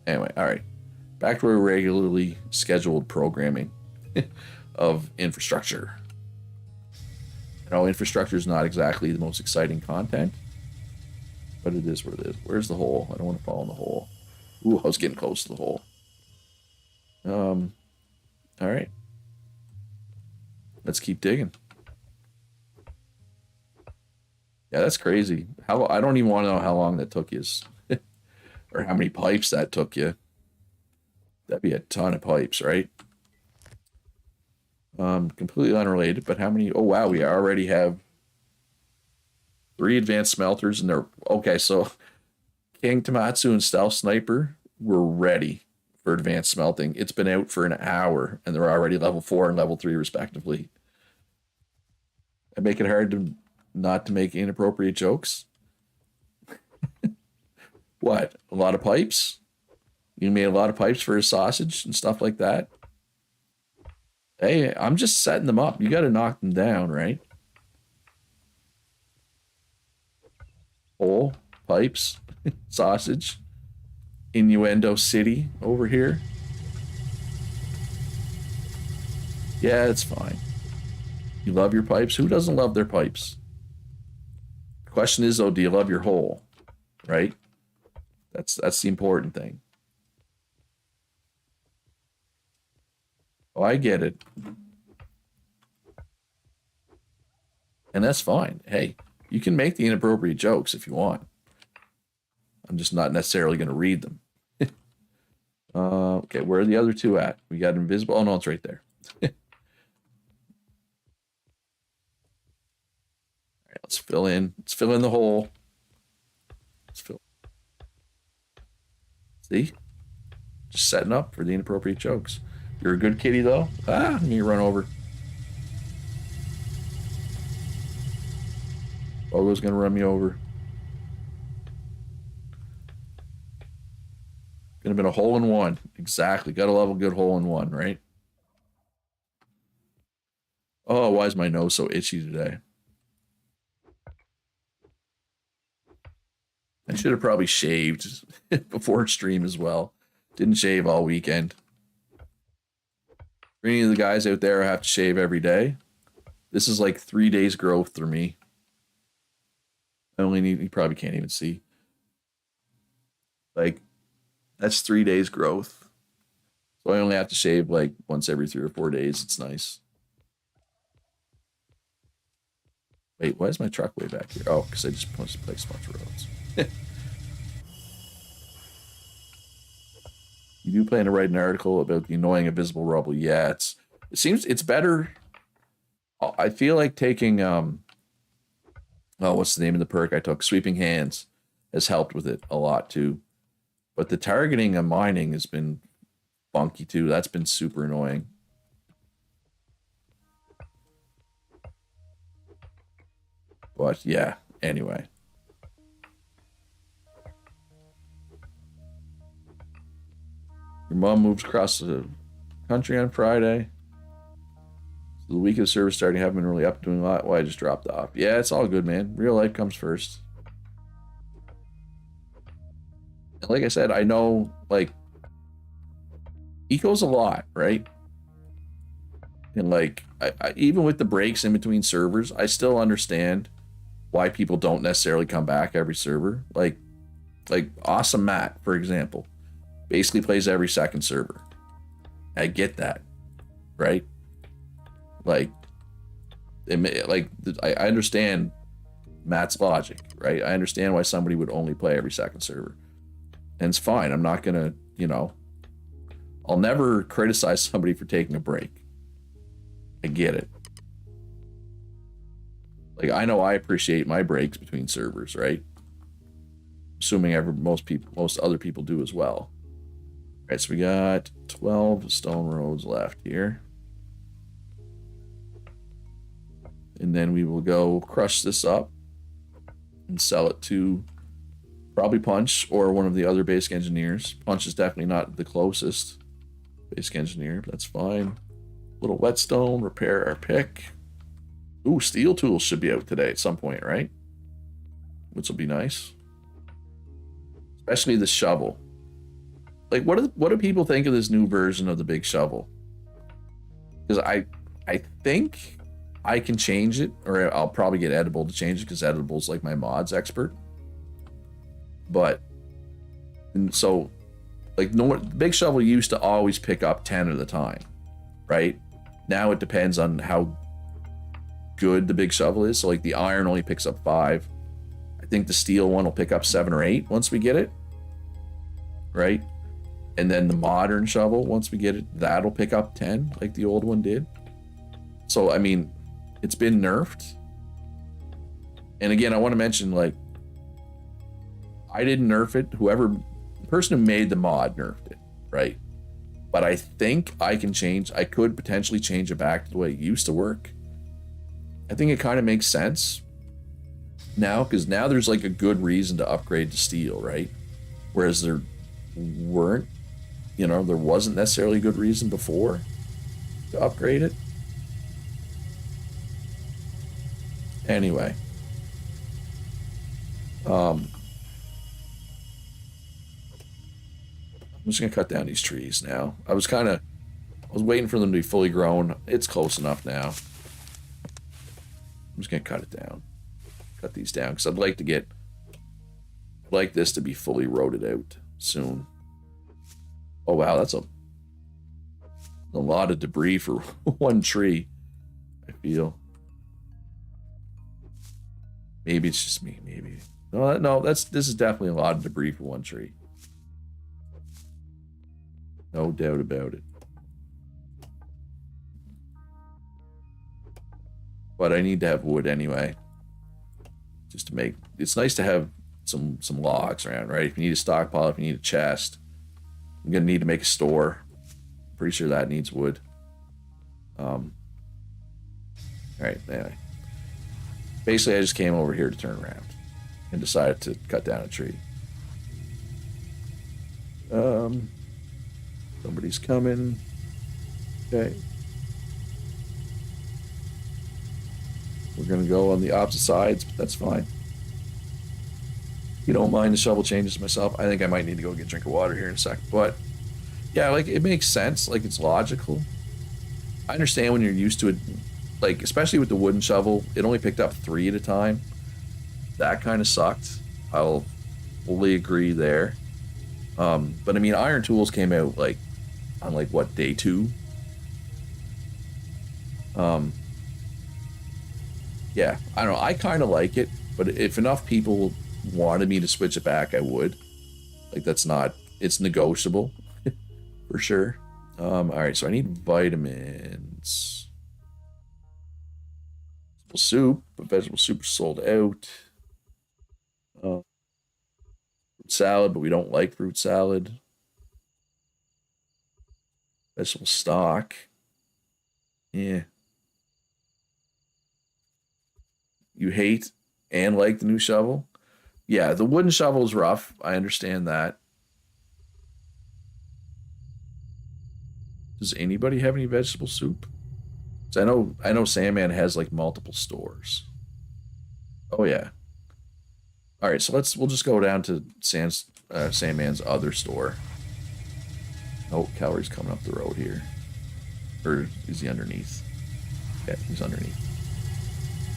Anyway, all right. Back to our regularly scheduled programming of infrastructure. You know, infrastructure is not exactly the most exciting content, but it is what it is. Where's the hole? I don't want to fall in the hole. Ooh, I was getting close to the hole. All right. Let's keep digging. Yeah, that's crazy. How I don't even want to know how long that took you, or how many pipes that took you. That'd be a ton of pipes, right? Completely unrelated, but how many? Oh wow, we already have 3 advanced smelters, and they're okay. So King Tamatsu and Stealth Sniper were ready for advanced smelting. It's been out for an hour, and they're already level 4 and level 3 respectively. I make it hard to not to make inappropriate jokes. What? A lot of pipes? You made a lot of pipes for his sausage and stuff like that? Hey, I'm just setting them up. You got to knock them down, right? Hole, pipes, sausage, Innuendo City over here. Yeah, it's fine. You love your pipes? Who doesn't love their pipes? The question is, though, do you love your hole? Right? That's the important thing. Oh, I get it. And that's fine. Hey, you can make the inappropriate jokes if you want. I'm just not necessarily going to read them. Okay, where are the other 2 at? We got invisible. Oh, no, it's right there. All right, let's fill in. Let's fill in the hole. Let's fill. See? Just setting up for the inappropriate jokes. You're a good kitty, though. Ah, let me run over. Bogo's gonna run me over. Gonna been a hole in one. Exactly. Gotta love a good hole in one, right? Oh, why is my nose so itchy today? I should have probably shaved before stream as well. Didn't shave all weekend. For any of the guys out there who have to shave every day, this is like 3 days growth for me. I only need, you probably can't even see. Like, that's 3 days growth. So I only have to shave like once every 3 or 4 days. It's nice. Wait, why is my truck way back here? Oh, because I just placed a bunch of roads. You do plan to write an article about the annoying invisible rubble. Yeah, it seems it's better. I feel like taking what's the name of the perk I took? Sweeping hands has helped with it a lot too. But the targeting and mining has been funky too. That's been super annoying. But yeah, anyway. Your mom moves across the country on Friday. So the week of the service starting, haven't been really up doing a lot. Well, I just dropped off. Yeah, it's all good, man. Real life comes first. And like I said, I know, like, eco's a lot, right? And like, even with the breaks in between servers, I still understand why people don't necessarily come back every server. Like Awesome Matt, for example, basically plays every second server. I get that, right? Like, I understand Matt's logic, right? I understand why somebody would only play every second server, and it's fine. I'm not gonna, I'll never criticize somebody for taking a break. I get it. Like, I know I appreciate my breaks between servers, right? Assuming most other people do as well. All right, so we got 12 stone roads left here. And then we will go crush this up and sell it to probably Punch or one of the other basic engineers. Punch is definitely not the closest basic engineer, but that's fine. Little whetstone, repair our pick. Ooh, steel tools should be out today at some point, right? Which will be nice. Especially the shovel. Like, what do people think of this new version of the big shovel? Because I think I can change it, or I'll probably get Edible to change it, because Edible's like my mods expert. But, and so, like, no, big shovel used to always pick up 10 at a time, right? Now it depends on how good the big shovel is. So like the iron only picks up 5. I think the steel one will pick up 7 or 8 once we get it, right? And then the modern shovel, once we get it, that'll pick up 10 like the old one did. So I mean, it's been nerfed. And again, I want to mention, like, I didn't nerf it. The person who made the mod nerfed it, right? But I think I could potentially change it back to the way it used to work. I think it kind of makes sense now, because now there's like a good reason to upgrade to steel, right? Whereas there wasn't necessarily a good reason before to upgrade it. Anyway. I'm just gonna cut down these trees now. I was waiting for them to be fully grown. It's close enough now. I'm just gonna cut it down. Cut these down, because I'd like this to be fully rooted out soon. Oh wow, that's a lot of debris for one tree, I feel. Maybe it's just me, maybe. No, this is definitely a lot of debris for one tree. No doubt about it. But I need to have wood anyway. Just to make... It's nice to have some logs around, right? If you need a stockpile, if you need a chest. I'm going to need to make a store. Pretty sure that needs wood. Alright, anyway. Basically, I just came over here to turn around. And decided to cut down a tree. Somebody's coming. Okay. We're going to go on the opposite sides, but that's fine. If you don't mind the shovel changes myself, I think I might need to go get a drink of water here in a second. But, yeah, like, it makes sense. Like, it's logical. I understand when you're used to it. Like, especially with the wooden shovel, it only picked up 3 at a time. that kind of sucked. I'll fully agree there. But I mean, Iron Tools came out like on like what, day 2? Um, yeah, I don't know. I kind of like it, but if enough people wanted me to switch it back, I would. Like that's not. It's negotiable for sure. All right, so I need vitamins. Vegetable soup, but vegetable soup is sold out. Fruit salad, but we don't like fruit salad. Vegetable stock. Yeah. You hate and like the new shovel? Yeah, the wooden shovel is rough. I understand that. Does anybody have any vegetable soup? 'Cause I know Sandman has like multiple stores. Oh yeah. All right, so we'll just go down to Sandman's other store. Oh, Calories coming up the road here. Or is he underneath? Yeah, he's underneath.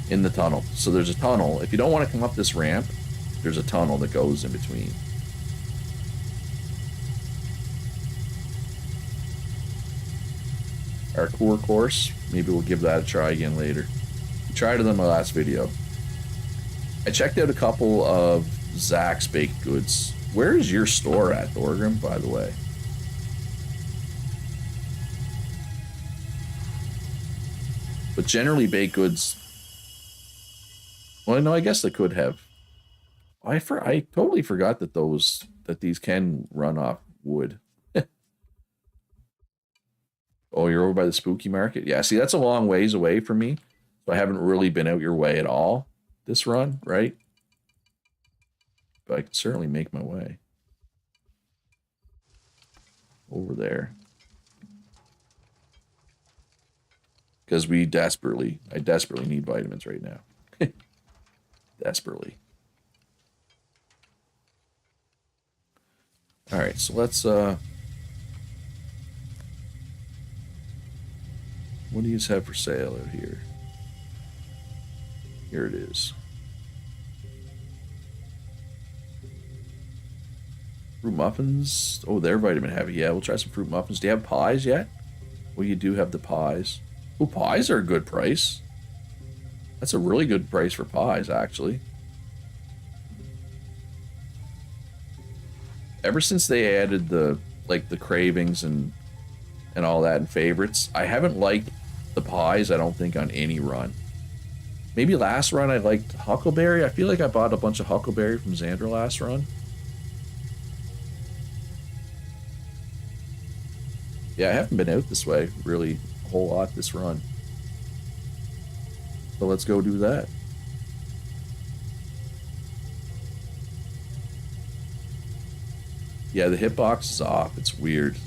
In the tunnel. So there's a tunnel. If you don't want to come up this ramp, there's a tunnel that goes in between. Our core course, maybe we'll give that a try again later. We tried it in my last video. I checked out a couple of Zach's baked goods. Where is your store at, Thorgrim, by the way? But generally, baked goods. Well, no, I guess they could have. I totally forgot that these can run off wood. Oh, you're over by the spooky market? Yeah, see, that's a long ways away from me. So I haven't really been out your way at all this run, right? But I can certainly make my way over there. Because I desperately need vitamins right now. Desperately. All right, so let's what do you have for sale out here? Here it is. Fruit muffins. Oh, they're vitamin heavy. Yeah, we'll try some fruit muffins. Do you have pies yet? Well, you do have the pies. Oh, pies are a good price. That's a really good price for pies, actually. Ever since they added the cravings and all that and favorites, I haven't liked the pies, I don't think, on any run. Maybe last run I liked Huckleberry. I feel like I bought a bunch of Huckleberry from Xander last run. Yeah, I haven't been out this way really a whole lot this run. So let's go do that. Yeah, the hitbox is off. It's weird.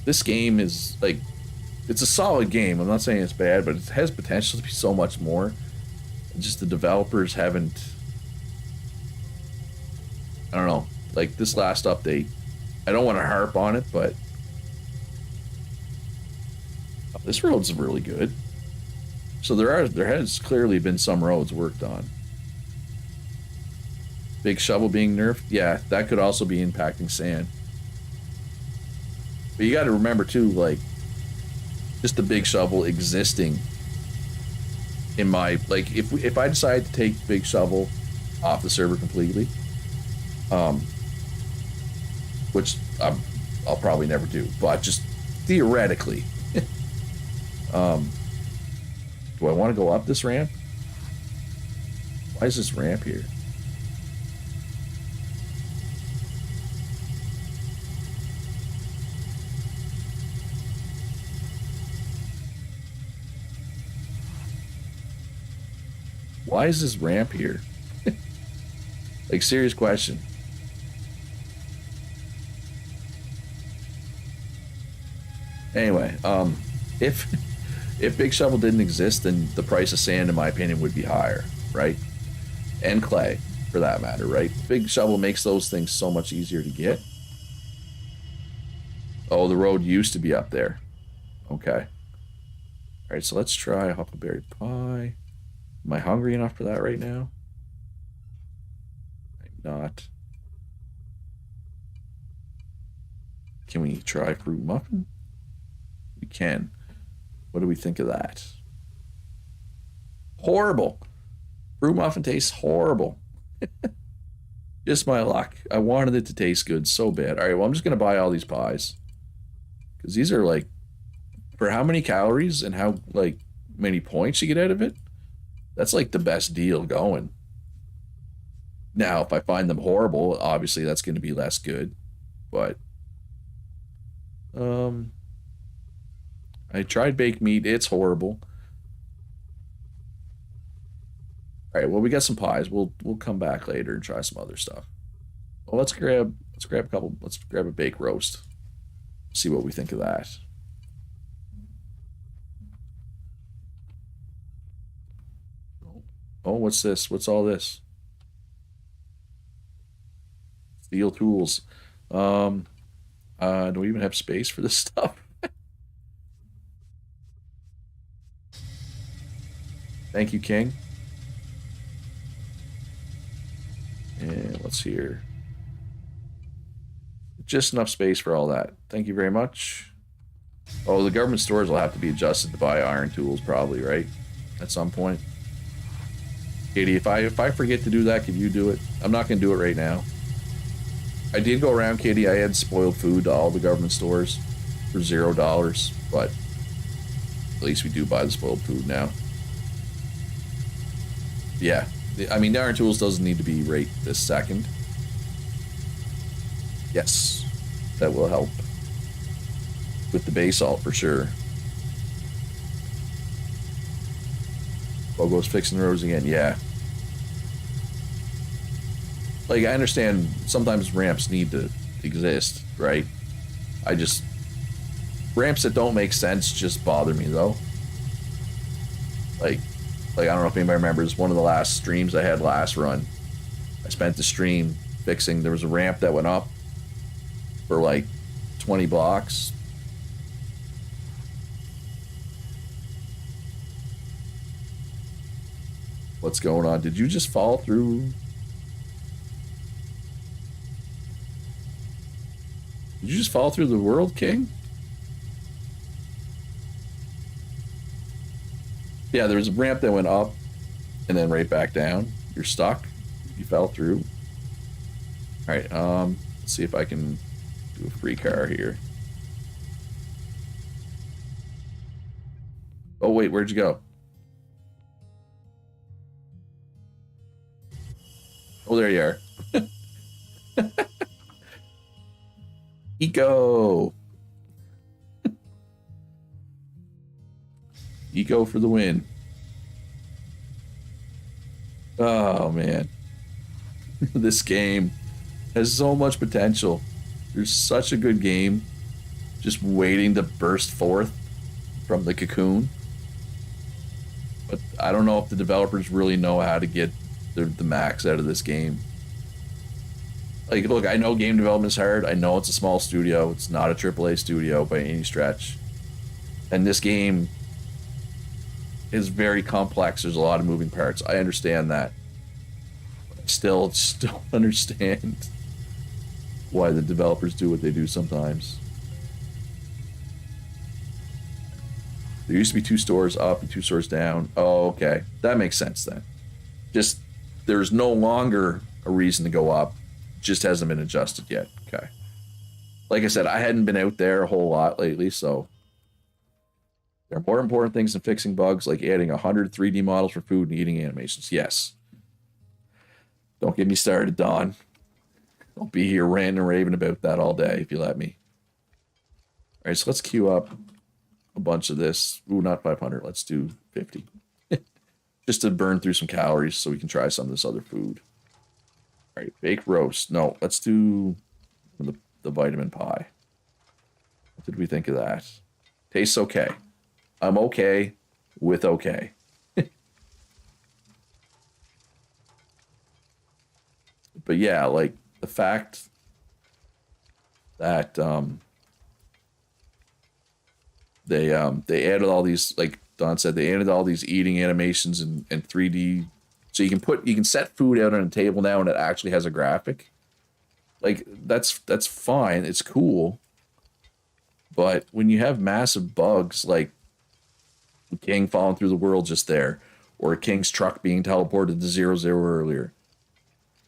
This game is like, it's a solid game. I'm not saying it's bad, but it has potential to be so much more. Just the developers haven't, I don't know, like this last update. I don't want to harp on it, but this road's really good. So there has clearly been some roads worked on. Big shovel being nerfed, yeah, that could also be impacting sand. But you got to remember too, like, just the big shovel existing in my, like, if I decide to take big shovel off the server completely, which I'll probably never do, but just theoretically, do I want to go up this ramp? Why is this ramp here? Why is this ramp here? Like, serious question. Anyway, if Big Shovel didn't exist, then the price of sand, in my opinion, would be higher, right? And clay, for that matter, right? Big Shovel makes those things so much easier to get. Oh, the road used to be up there. Okay. All right, so let's try Huckleberry Pie. Am I hungry enough for that right now? not. Can we try fruit muffin? We can. What do we think of that? Horrible. Fruit muffin tastes horrible. Just my luck. I wanted it to taste good so bad. All right, well, I'm just going to buy all these pies. Because these are like, for how many calories and how like many points you get out of it, that's like the best deal going. Now, if I find them horrible, obviously that's going to be less good. But I tried baked meat. It's horrible. All right, well, we got some pies. We'll come back later and try some other stuff. Well, let's grab a couple. Let's grab a baked roast. See what we think of that. Oh, what's this? What's all this? Steel tools. Do we even have space for this stuff? Thank you, King. And what's here? Just enough space for all that. Thank you very much. Oh, the government stores will have to be adjusted to buy iron tools, probably, right? At some point. Katie, if I forget to do that, can you do it? I'm not gonna do it right now. I did go around, Katie. I had spoiled food to all the government stores for $0, but at least we do buy the spoiled food now. Yeah, I mean, the iron tools doesn't need to be right this second. Yes, that will help with the base salt for sure. Bogo's fixing the roads again. Yeah. Like, I understand sometimes ramps need to exist, right? Ramps that don't make sense just bother me, though. Like I don't know if anybody remembers one of the last streams I had last run. I spent the stream fixing, there was a ramp that went up for like 20 blocks. What's going on? Did you just fall through? Did you just fall through the world, King? Yeah, there was a ramp that went up and then right back down. You're stuck. You fell through. All right, let's see if I can do a free car here. Oh, wait, where'd you go? Oh, there you are. Eco. Eco for the win. Oh, man. This game has so much potential. There's such a good game just waiting to burst forth from the cocoon. But I don't know if the developers really know how to get the max out of this game. Like, look, I know game development is hard. I know it's a small studio. It's not a AAA studio by any stretch. And this game is very complex. There's a lot of moving parts. I understand that. But I still don't understand why the developers do what they do sometimes. There used to be 2 stores up and 2 stores down. Oh, okay. That makes sense then. Just, there's no longer a reason to go up. Just hasn't been adjusted yet. Okay. Like I said, I hadn't been out there a whole lot lately, so there are more important things than fixing bugs, like adding 100 3D models for food and eating animations. Yes. Don't get me started, Don. I'll be here ranting and raving about that all day if you let me. All right, so let's queue up a bunch of this. Ooh, not 500. Let's do 50. Just to burn through some calories so we can try some of this other food. All right, baked roast. No, let's do the vitamin pie. What did we think of that? Tastes okay. I'm okay with okay. But yeah, like the fact that they added all these, like Don said, they added all these eating animations and 3D So you can set food out on a table now and it actually has a graphic. Like that's fine. It's cool. But when you have massive bugs like a king falling through the world just there, or a king's truck being teleported to 0-0 earlier,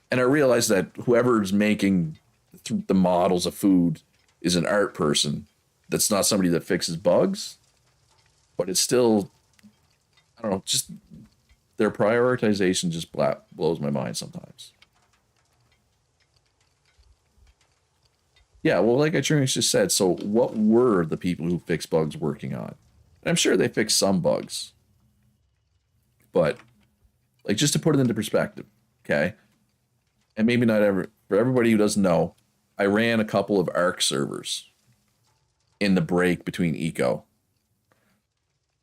and I realize that whoever's making the models of food is an art person. That's not somebody that fixes bugs, but it's still, I don't know, just their prioritization just blows my mind sometimes. Yeah, well, like I just said, so what were the people who fix bugs working on? And I'm sure they fixed some bugs, but like just to put it into perspective, okay? And maybe not ever for everybody who doesn't know, I ran a couple of Arc servers in the break between Eco,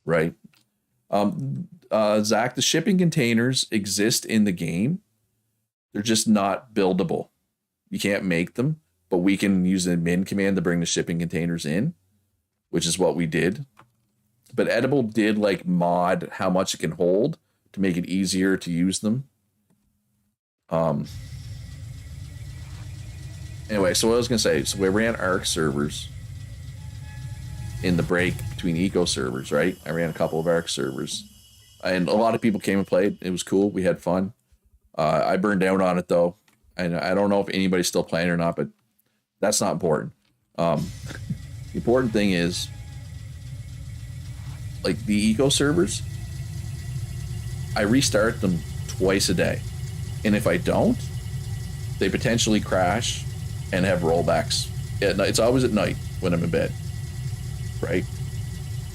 right? Zach, the shipping containers exist in the game. They're just not buildable. You can't make them, but we can use an admin command to bring the shipping containers in, which is what we did. But Edible did like mod how much it can hold to make it easier to use them. Anyway, so what I was gonna say, so we ran Arc servers in the break between Eco servers, right? I ran a couple of Arc servers, and a lot of people came and played. It was cool. We had fun. I burned down on it though, and I don't know if anybody's still playing or not, but that's not important. The important thing is, like the Eco servers, I restart them twice a day, and if I don't, they potentially crash and have rollbacks. It's always at night when I'm in bed, right?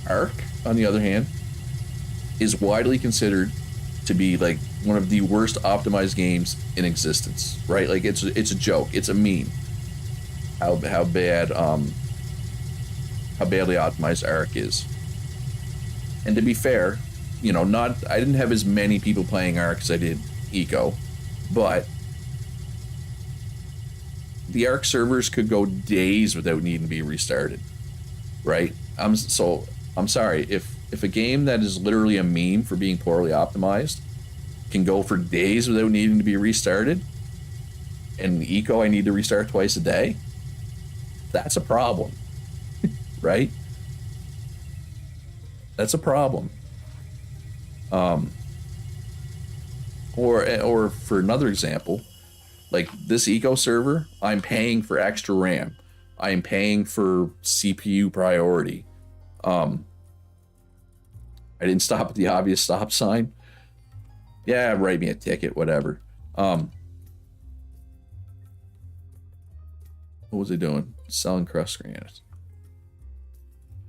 Arc, on the other hand, is widely considered to be like one of the worst optimized games in existence, right? Like it's a joke, it's a meme. How bad how badly optimized Arc is. And to be fair, you know, I didn't have as many people playing Arc as I did Eco, but the Arc servers could go days without needing to be restarted, right? I'm sorry if a game that is literally a meme for being poorly optimized can go for days without needing to be restarted, and Eco I need to restart twice a day, that's a problem, right? That's a problem. Or for another example, like this Eco server, I'm paying for extra RAM. I'm paying for CPU priority. I didn't stop at the obvious stop sign. Yeah, write me a ticket, whatever. What was I doing? Selling crust granite.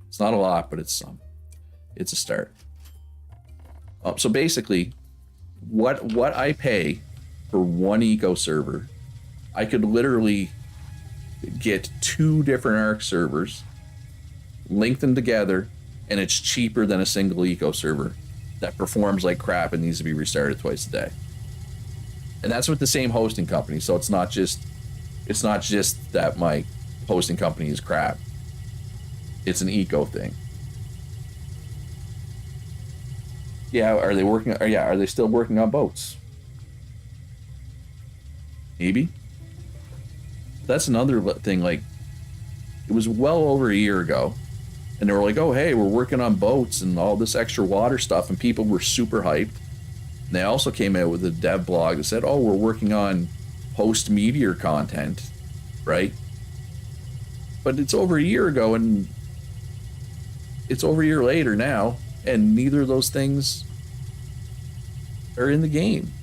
It's not a lot, but it's some. It's a start. So basically, what I pay for one Eco server, I could literally get 2 different Arc servers, link them together, and it's cheaper than a single Eco server that performs like crap and needs to be restarted twice a day. And that's with the same hosting company, so it's not just that my hosting company is crap. It's an Eco thing. Yeah, are they still working on boats? Maybe. That's another thing, like, it was well over a year ago, and they were like, oh, hey, we're working on boats and all this extra water stuff, and people were super hyped. And they also came out with a dev blog that said, oh, we're working on post-meteor content, right? But it's over a year ago, and it's over a year later now, and neither of those things are in the game,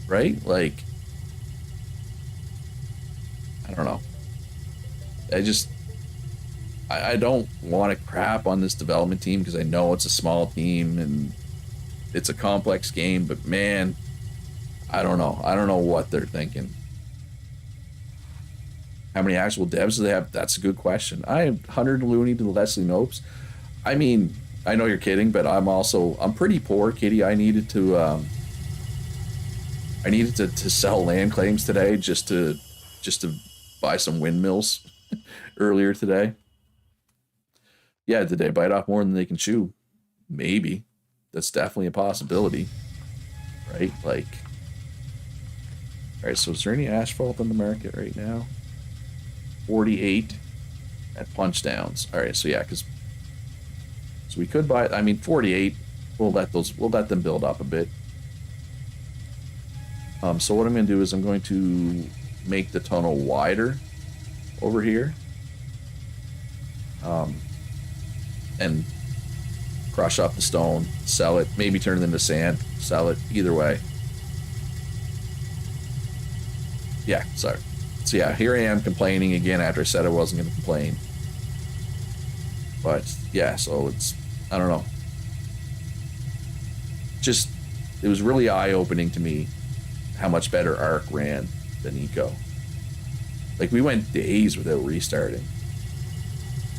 right? Like, I don't know. I don't want to crap on this development team because I know it's a small team and it's a complex game, but man, I don't know. I don't know what they're thinking. How many actual devs do they have? That's a good question. I'm 100 loony to Leslie Nopes. I mean, I know you're kidding, but I'm pretty poor, Kitty. I needed to sell land claims today just to buy some windmills earlier today. Yeah, did they bite off more than they can chew? Maybe. That's definitely a possibility. right? Like, all right, so is there any asphalt on the market right now? 48 at punch downs. All right, so yeah, because so we could buy. I mean, 48. We'll let them build up a bit. So what I'm going to do is I'm going to make the tunnel wider over here, and crush up the stone, sell it, maybe turn it into sand, sell it. Either way. Yeah, sorry. So yeah, here I am complaining again after I said I wasn't going to complain. But yeah, so it's, I don't know. Just, it was really eye-opening to me how much better Arc ran than Eco. Like, we went days without restarting.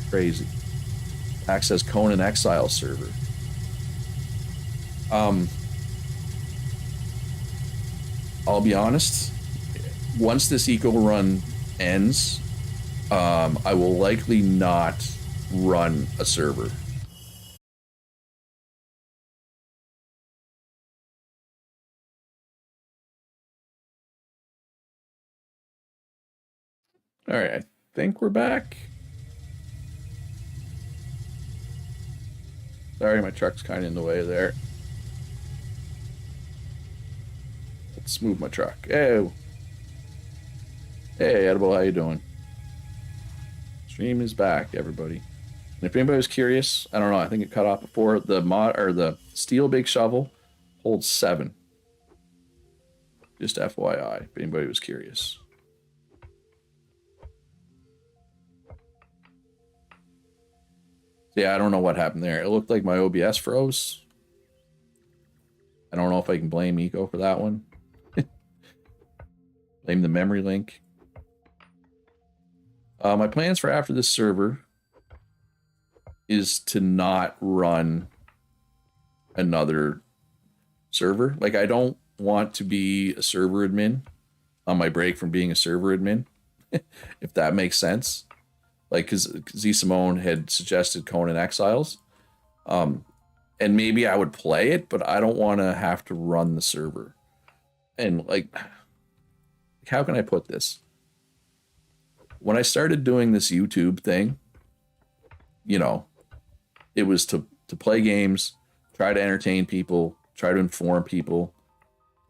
Crazy. Access Conan Exile server. I'll be honest, once this Eco run ends, I will likely not run a server. All right, I think we're back. Sorry, my truck's kind of in the way there. Let's move my truck. Oh. Hey, Edible, how you doing? Stream is back, everybody. And if anybody was curious, I don't know, I think it cut off before. The mod or the steel big shovel holds 7. Just FYI, if anybody was curious. Yeah, I don't know what happened there. It looked like my OBS froze. I don't know if I can blame Eco for that one. Blame the memory link. My plans for after this server is to not run another server. Like, I don't want to be a server admin on my break from being a server admin, if that makes sense. Like, because Z Simone had suggested Conan Exiles. And maybe I would play it, but I don't want to have to run the server. And, like, how can I put this? When I started doing this YouTube thing, you know, it was to play games, try to entertain people, try to inform people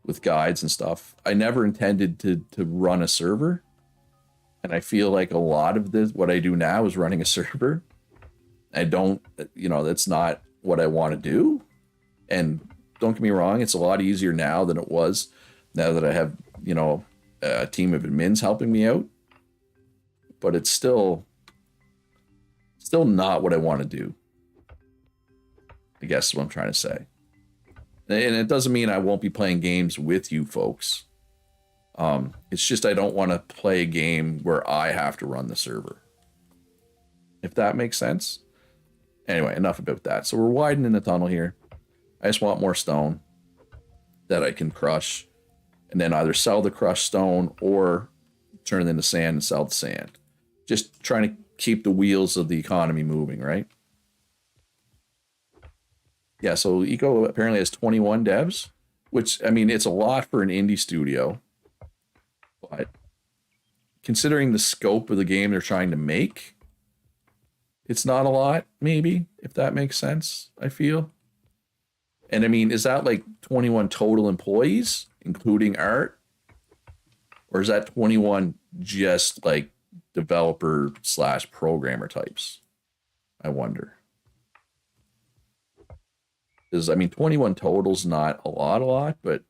with guides and stuff. I never intended to run a server. And I feel like a lot of this, what I do now is running a server. I don't, you know, that's not what I want to do. And don't get me wrong, it's a lot easier now than it was now that I have, you know, a team of admins helping me out. But it's still not what I want to do, I guess is what I'm trying to say. And it doesn't mean I won't be playing games with you folks. It's just I don't want to play a game where I have to run the server, if that makes sense. Anyway, enough about that. So we're widening the tunnel here. I just want more stone that I can crush, and then either sell the crushed stone or turn it into sand and sell the sand. Just trying to keep the wheels of the economy moving, right? Yeah, so Eco apparently has 21 devs, which, I mean, it's a lot for an indie studio. But considering the scope of the game they're trying to make, it's not a lot, maybe, if that makes sense, I feel. And I mean, is that like 21 total employees, including art? Or is that 21 just like developer / programmer types? I wonder. Because, I mean, 21 total's not a lot, but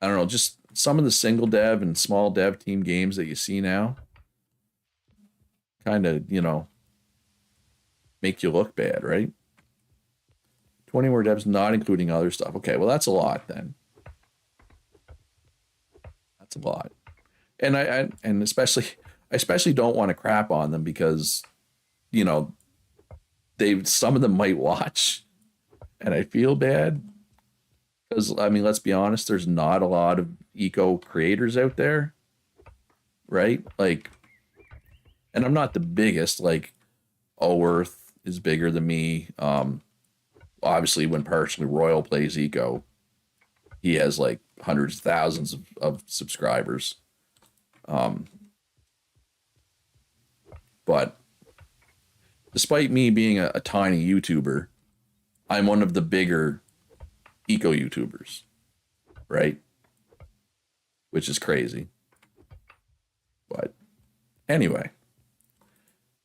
I don't know, just some of the single dev and small dev team games that you see now kind of, you know, make you look bad, right? 20 more devs, not including other stuff. Okay, well, that's a lot then. That's a lot. And I especially don't want to crap on them because, you know, some of them might watch and I feel bad. Because, I mean, let's be honest, there's not a lot of Eco creators out there, right? Like, and I'm not the biggest, like, Earth is bigger than me. Obviously, when Partially Royal plays Eco, he has like hundreds of thousands of subscribers. Um, but despite me being a tiny YouTuber, I'm one of the bigger eco YouTubers, right? Which is crazy. But anyway,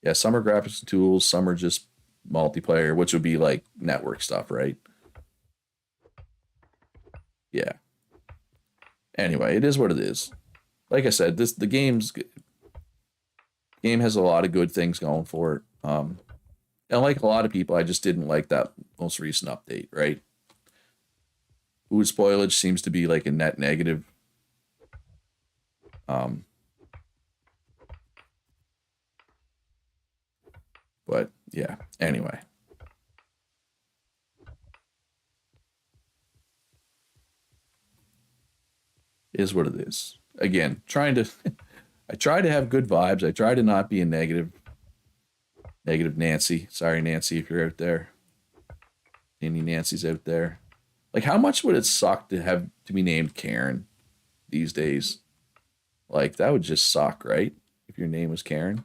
yeah, some are graphics tools, some are just multiplayer, which would be like network stuff, right? Yeah. Anyway, it is what it is. Like I said, the game has a lot of good things going for it. And like a lot of people, I just didn't like that most recent update, right? Food spoilage seems to be like a net negative. Um, but yeah, anyway. Is what it is. Again, trying to I try to have good vibes. I try to not be a negative Nancy. Sorry, Nancy, if you're out there. Any Nancy's out there. Like, how much would it suck to have to be named Karen these days? Like, that would just suck, right? If your name was Karen.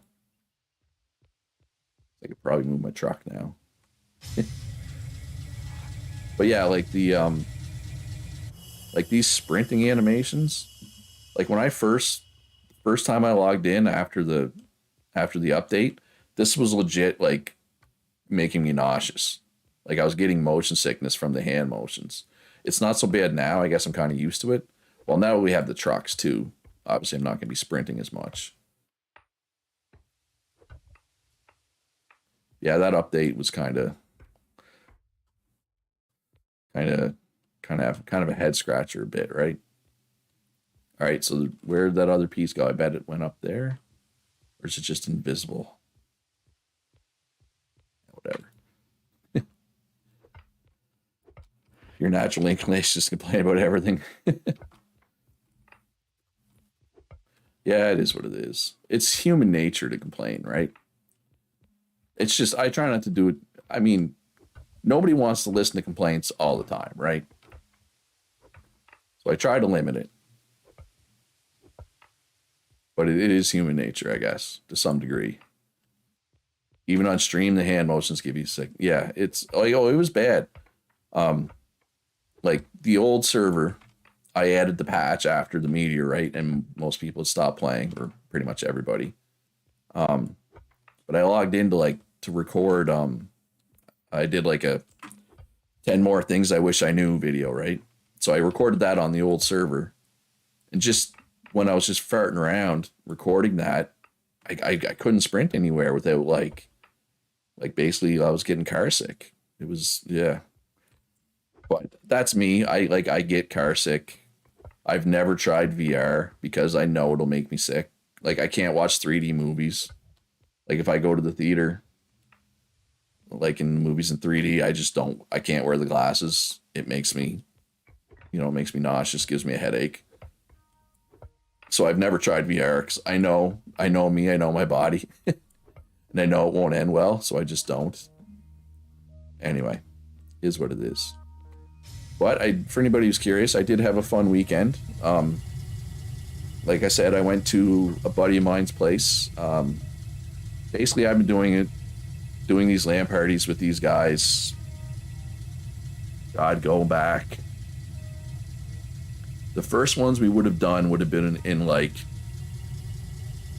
I could probably move my truck now. But yeah, like these sprinting animations, like when I first time I logged in after the update, this was legit like making me nauseous. Like I was getting motion sickness from the hand motions. It's not so bad now. I guess I'm kind of used to it. Well, now we have the trucks too. Obviously, I'm not going to be sprinting as much. Yeah, that update was kind of, kind of a head scratcher a bit, right? All right, so where did that other piece go? I bet it went up there, or is it just invisible? Whatever. Your natural inclination is to complain about everything. Yeah, it is what it is. It's human nature to complain, right? It's just I try not to do it. I mean, nobody wants to listen to complaints all the time, right? So I try to limit it. But it is human nature, I guess, to some degree. Even on stream, the hand motions give you sick. Yeah, it's like, oh, it was bad. Um, like the old server, I added the patch after the meteor, right? And most people had stopped playing, or pretty much everybody. Um, but I logged in to like to record. I did like a 10 more things I wish I knew video, right? So I recorded that on the old server, and just when I was just farting around recording that, I couldn't sprint anywhere without like basically I was getting car sick. It was, yeah. But that's me. I get car sick. I've never tried VR because I know it'll make me sick. Like I can't watch 3D movies. Like if I go to the theater, like in movies in 3D, I can't wear the glasses. It makes me, it makes me nauseous, gives me a headache. So I've never tried VR because I know me, I know my body, and I know it won't end well, so I just don't. Anyway, is what it is. But for anybody who's curious, I did have a fun weekend. Like I said, I went to a buddy of mine's place. Basically, I've been doing these LAN parties with these guys. God, go back. The first ones we would have done would have been in like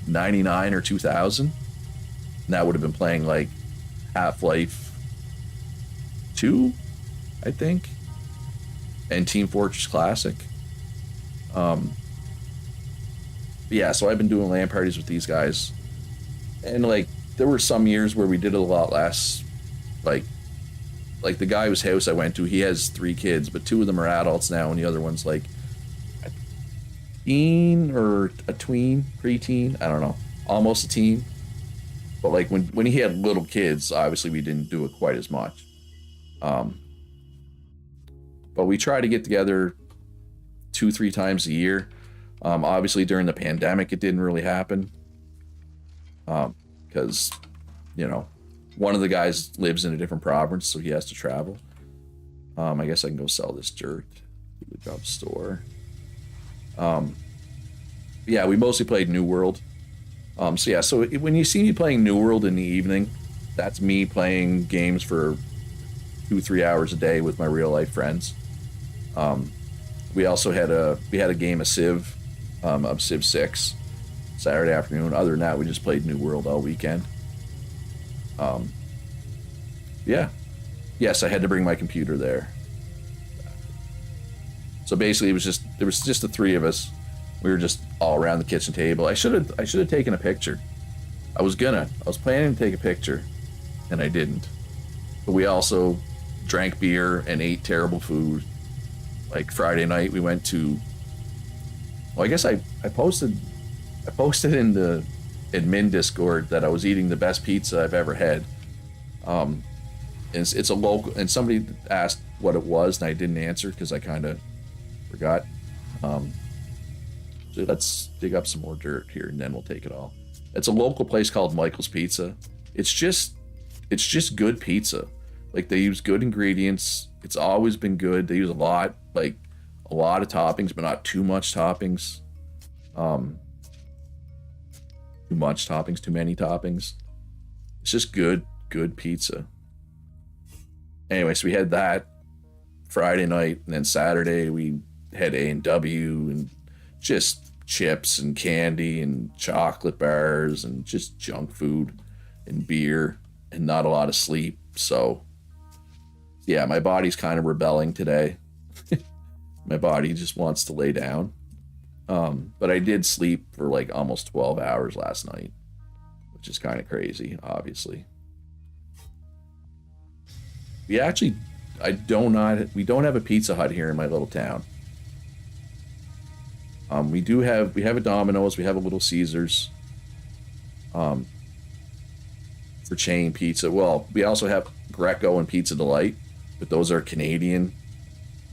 99 or 2000. And that would have been playing like Half-Life 2, I think, and Team Fortress Classic. Yeah, so I've been doing LAN parties with these guys. And like there were some years where we did it a lot less. Like the guy whose house I went to, he has 3 kids, but 2 of them are adults now, and the other one's like a teen or a tween, preteen, I don't know, almost a teen. But like when he had little kids, obviously we didn't do it quite as much. But we try to get together 2-3 times a year. Obviously during the pandemic, it didn't really happen. Because, one of the guys lives in a different province, so he has to travel. I guess I can go sell this dirt. the Gov store. Yeah, we mostly played New World. So yeah, so when you see me playing New World in the evening, that's me playing games for 2-3 hours a day with my real life friends. We also had a game of Civ 6 Saturday afternoon. Other than that, we just played New World all weekend. Yeah. Yes, I had to bring my computer there. So basically, there was just the three of us. We were just all around the kitchen table. I should have taken a picture. I was planning to take a picture, and I didn't. But we also drank beer and ate terrible food. Like Friday night, we went to. Well, I guess I posted in the admin Discord that I was eating the best pizza I've ever had. It's a local, and somebody asked what it was, and I didn't answer because I kind of forgot. So let's dig up some more dirt here, and then we'll take it all. It's a local place called Michael's Pizza. It's just good pizza. Like, they use good ingredients. It's always been good. They use a lot of toppings, but not too much toppings. Too much toppings, too many toppings. It's just good pizza. Anyway, so we had that Friday night, and then Saturday we had A&W and just chips and candy and chocolate bars and just junk food and beer and not a lot of sleep. So yeah, my body's kind of rebelling today. My body just wants to lay down. But I did sleep for like almost 12 hours last night, which is kind of crazy, obviously. We don't have a Pizza Hut here in my little town. We have a Domino's, we have a Little Caesars, for chain pizza. Well, we also have Greco and Pizza Delight, but those are Canadian,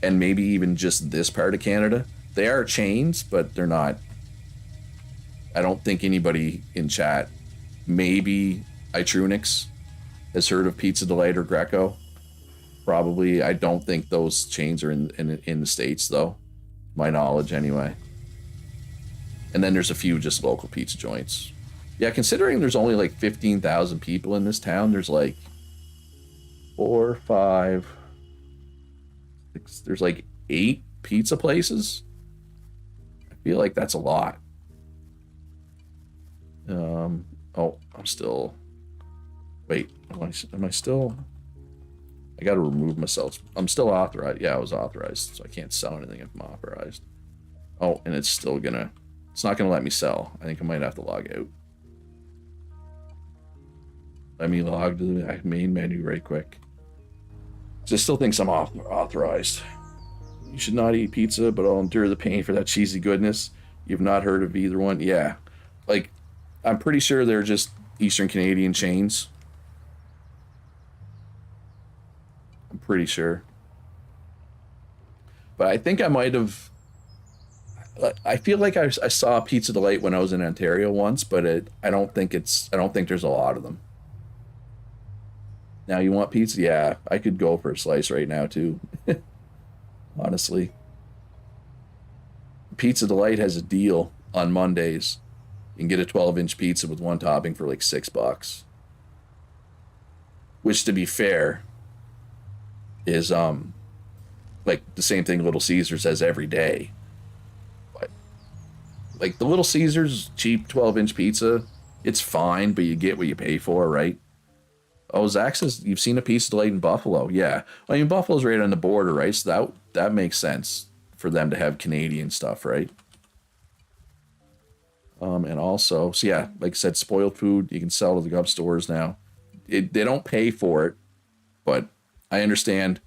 and maybe even just this part of Canada. They are chains, but they're not. I don't think anybody in chat, maybe Itrunix, has heard of Pizza Delight or Greco. Probably. I don't think those chains are in the States, though. My knowledge, anyway. And then there's a few just local pizza joints. Yeah, considering there's only like 15,000 people in this town, there's like 4, 5, 6, there's like 8 pizza places. I feel like that's a lot. I'm still. Wait, am I still? I got to remove myself. I'm still authorized. Yeah, I was authorized, so I can't sell anything if I'm authorized. Oh, and it's still gonna. It's not gonna let me sell. I think I might have to log out. Let me log to the main menu right quick. So it still thinks I'm authorized. You should not eat pizza, but I'll endure the pain for that cheesy goodness. You've not heard of either one? Yeah. Like, I'm pretty sure they're just Eastern Canadian chains. I'm pretty sure. But I think I might have... I feel like I saw Pizza Delight when I was in Ontario once, but I don't think there's a lot of them. Now, you want pizza? Yeah, I could go for a slice right now, too. Honestly. Pizza Delight has a deal on Mondays. You can get a 12-inch pizza with one topping for like $6. Which, to be fair, is like the same thing Little Caesars has every day. But like the Little Caesars cheap 12-inch pizza, it's fine, but you get what you pay for, right? Oh, Zach says you've seen a Pizza Delight in Buffalo. Yeah. I mean, Buffalo's right on the border, right? So that makes sense for them to have Canadian stuff, right? And also, so yeah, like I said, spoiled food, you can sell to the Gov stores now. They don't pay for it, but I understand,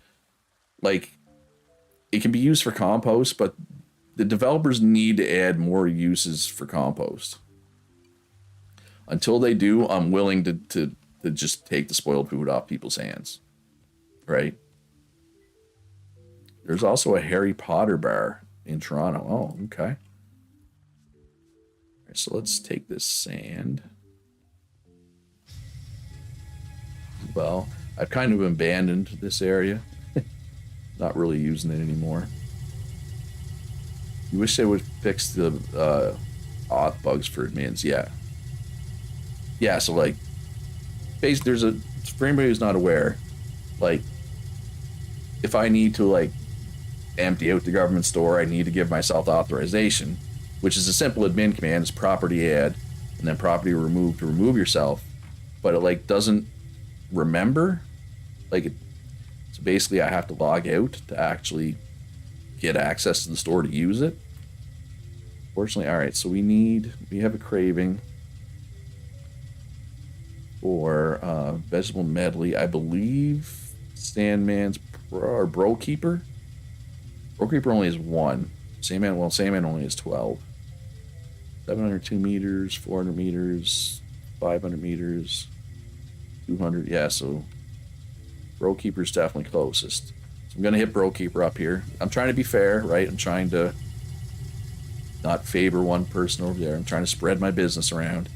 like, it can be used for compost, but the developers need to add more uses for compost. Until they do, I'm willing to just take the spoiled food off people's hands, right? There's also a Harry Potter bar in Toronto. Oh, okay. All right, so let's take this sand. Well, I've kind of abandoned this area. Not really using it anymore. You wish they would fix the auth bugs for admins. Yeah. Yeah, so like, basically, for anybody who's not aware, like, if I need to, like, empty out the government store, I need to give myself authorization, which is a simple admin command. It's property add, and then property remove to remove yourself. But it, like, doesn't remember. Like, so basically, I have to log out to actually get access to the store to use it. Fortunately, all right, so we have a craving for vegetable medley. I believe Sandman's or Bro Keeper. Bro Keeper only has 1. Sandman only has 12. 702 meters, 400 meters, 500 meters, 200. Yeah, so Bro Keeper's definitely closest. So I'm gonna hit Bro Keeper up here. I'm trying to be fair, right? I'm trying to not favor one person over there. I'm trying to spread my business around.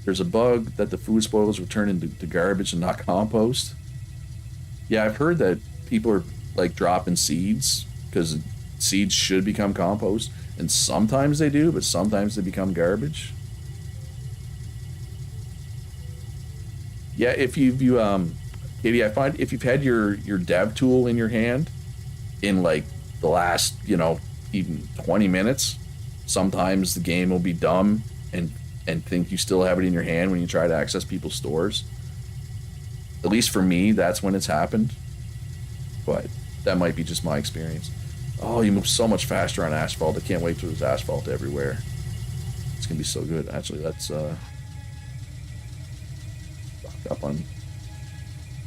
There's a bug that the food spoilers will turn into garbage and not compost. Yeah, I've heard that people are like dropping seeds because seeds should become compost, and sometimes they do, but sometimes they become garbage. Yeah, Katie, I find if you've had your dev tool in your hand in like the last, even 20 minutes, sometimes the game will be dumb and think you still have it in your hand when you try to access people's stores. At least for me, that's when it's happened. But that might be just my experience. Oh, you move so much faster on asphalt. I can't wait till there's asphalt everywhere. It's gonna be so good. Actually, let's stock up on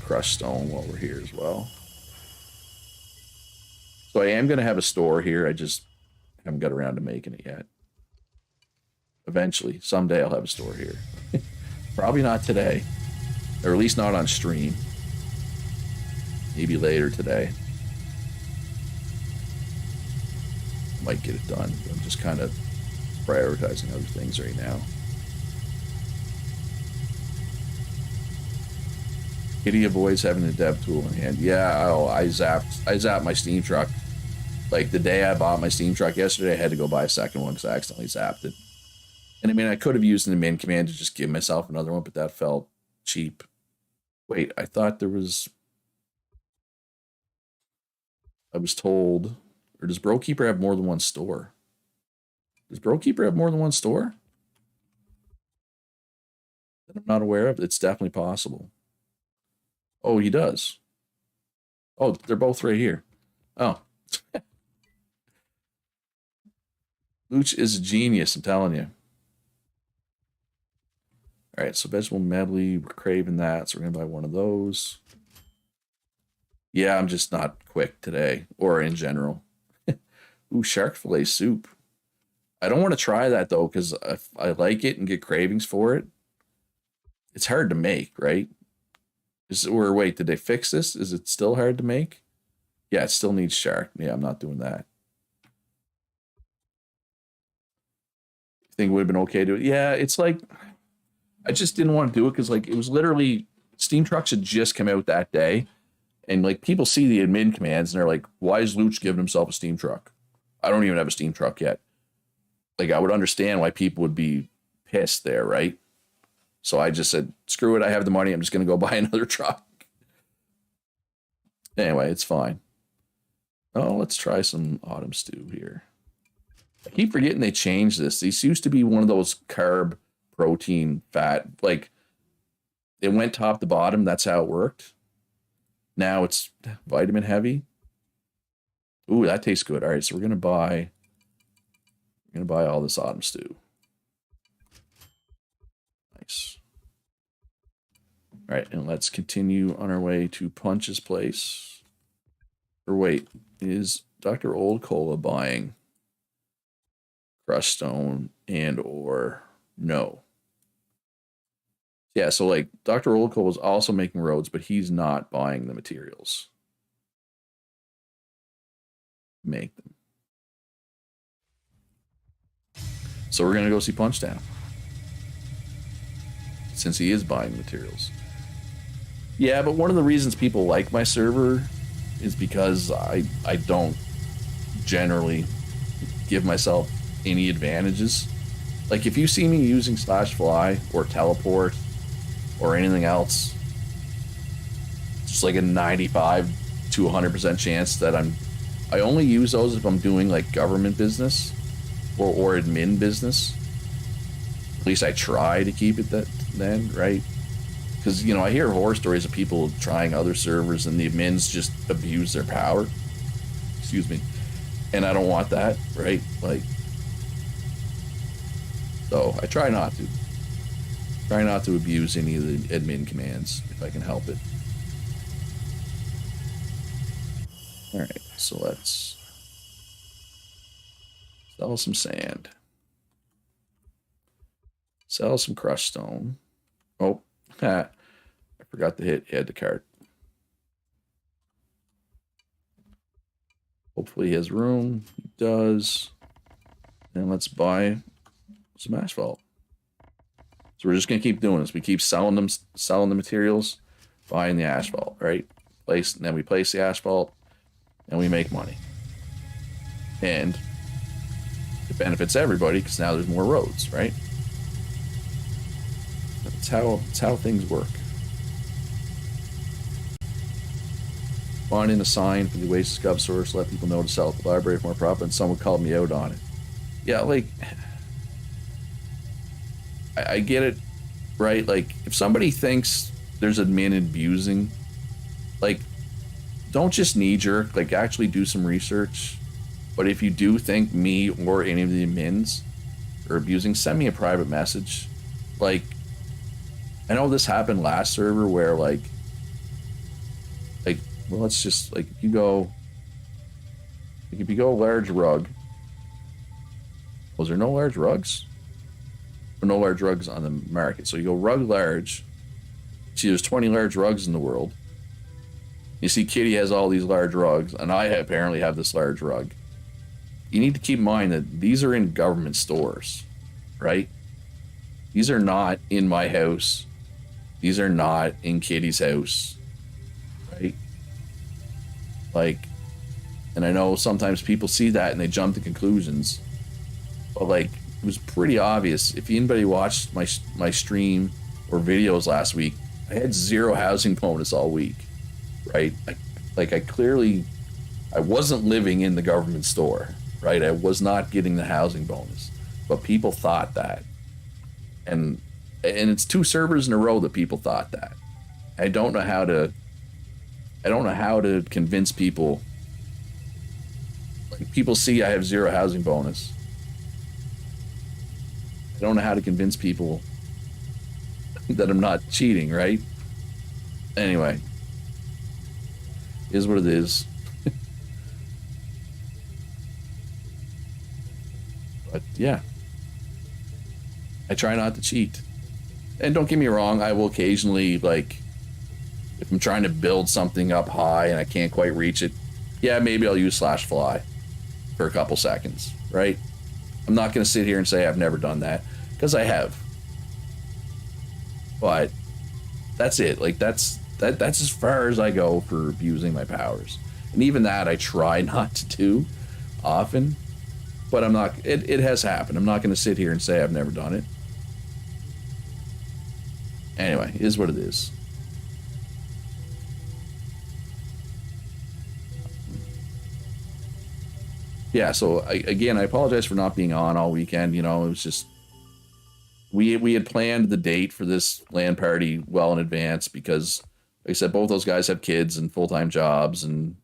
crushed stone while we're here as well. So I am gonna have a store here. I just haven't got around to making it yet. Eventually, someday I'll have a store here. Probably not today, or at least not on stream. Maybe later today. Might get it done. I'm just kind of prioritizing other things right now. Kitty avoids having a dev tool in hand. Yeah, I zapped my Steam truck. Like the day I bought my Steam truck yesterday, I had to go buy a second one because I accidentally zapped it. And I mean, I could have used the min command to just give myself another one, but that felt cheap. Wait, I thought there was... I was told... Or does Brokeeper have more than one store? Does Brokeeper have more than one store? That I'm not aware of. It's definitely possible. Oh, he does. Oh, they're both right here. Oh. Luch is a genius, I'm telling you. All right, so vegetable medley, we're craving that, so we're gonna buy one of those. Yeah, I'm just not quick today, or in general. Ooh, shark fillet soup. I don't want to try that though, because if I like it and get cravings for it, it's hard to make, right? Or wait, did they fix this? Is it still hard to make? Yeah, it still needs shark. Yeah, I'm not doing that. I think it would have been okay to do it. Yeah, it's like I just didn't want to do it because like it was literally Steam Trucks had just come out that day, and like people see the admin commands and they're like, "Why is Luch giving himself a Steam Truck? I don't even have a Steam Truck yet." Like I would understand why people would be pissed there, right? So I just said, "Screw it! I have the money. I'm just going to go buy another truck." Anyway, it's fine. Oh, let's try some autumn stew here. I keep forgetting they changed this. These used to be one of those carb, protein, fat. Like, it went top to bottom. That's how it worked. Now it's vitamin heavy. Ooh, that tastes good. All right, so we're gonna buy all this autumn stew. Nice. All right, and let's continue on our way to Punch's place. Or wait, is Dr. Old Cola buying crushed stone and or no? Yeah, so like Dr. Old Cola is also making roads, but he's not buying the materials. Make them. So we're gonna go see Punch Town, since he is buying materials. Yeah, but one of the reasons people like my server is because I don't generally give myself any advantages. Like if you see me using slash fly or teleport or anything else, just like a 95 to 100% chance that I only use those if I'm doing like government business or admin business. At least I try to keep it that then, right? Because I hear horror stories of people trying other servers and the admins just abuse their power. Excuse me, and I don't want that, right? Like, so I try not to. Try not to abuse any of the admin commands if I can help it. All right, so let's sell some sand. Sell some crushed stone. Oh, I forgot to hit the card. Hopefully he has room. He does. And let's buy some asphalt. So we're just gonna keep doing this. We keep selling the materials, buying the asphalt, right? Then we place the asphalt, and we make money. And it benefits everybody because now there's more roads, right? That's how things work. Finding a sign for the Oasis Gov source, let people know to sell at the library for more profit, and someone called me out on it. Yeah, like I get it, right? Like if somebody thinks there's admin abusing, like don't just knee jerk, like actually do some research. But if you do think me or any of the admins are abusing, send me a private message. Like I know this happened last server where like well, let's just like if you go large rug. Was there no large rugs? Or no large rugs on the market. So you go rug large. See, there's 20 large rugs in the world. You see Kitty has all these large rugs, and I apparently have this large rug. You need to keep in mind that these are in government stores, right? These are not in my house. These are not in Kitty's house, right? Like, and I know sometimes people see that and they jump to conclusions, but like, it was pretty obvious. If anybody watched my stream or videos last week, I had 0 housing bonus all week, right? I wasn't living in the government store, right? I was not getting the housing bonus, but people thought that, and it's 2 servers in a row that people thought that. I don't know how to convince people. Like people see I have 0 housing bonus. I don't know how to convince people that I'm not cheating, right? Anyway, is what it is. But yeah, I try not to cheat. And don't get me wrong, I will occasionally, like, if I'm trying to build something up high and I can't quite reach it, yeah, maybe I'll use slash fly for a couple seconds, right? I'm not going to sit here and say I've never done that, because I have. But that's it. Like that's as far as I go for abusing my powers. And even that I try not to do often, but I'm not, it has happened. I'm not going to sit here and say I've never done it. Anyway, it is what it is. Yeah, so I apologize for not being on all weekend. It was just we had planned the date for this LAN party well in advance because, like I said, both those guys have kids and full-time jobs and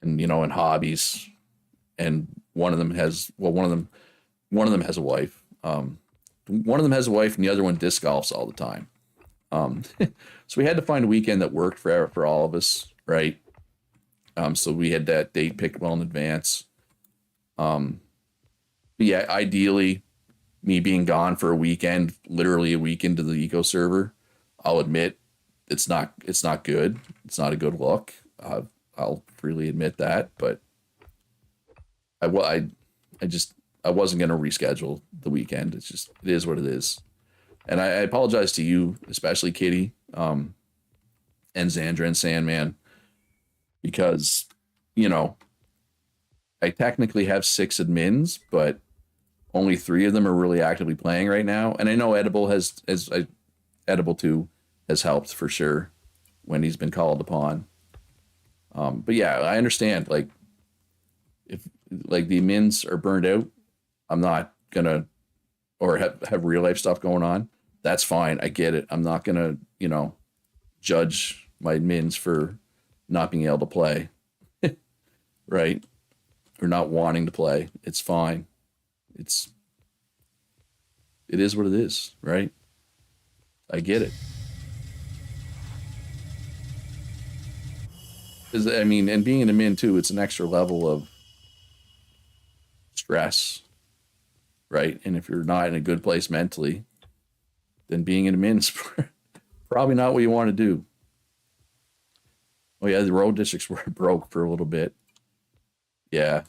and hobbies, and one of them has a wife. One of them has a wife, and the other one disc golfs all the time. So we had to find a weekend that worked for all of us, right? So we had that date picked well in advance. But yeah, ideally, me being gone for a weekend, literally a week into the eco server, I'll admit it's not good. It's not a good look. I'll freely admit that, but I wasn't going to reschedule the weekend. It is what it is. And I apologize to you, especially Kitty, and Xandra and Sandman, because, I technically have 6 admins, but only 3 of them are really actively playing right now. And I know Edible has Edible 2 has helped for sure when he's been called upon. But yeah, I understand. Like if like the admins are burned out, I'm not gonna or have real life stuff going on. That's fine. I get it. I'm not gonna judge my admins for not being able to play, right? Or not wanting to play. It's fine. It is what it is, right? I get it. I mean, and being an admin too, it's an extra level of stress, right? And if you're not in a good place mentally, then being an admin is probably not what you want to do. Oh yeah, the road districts were broke for a little bit. Yeah,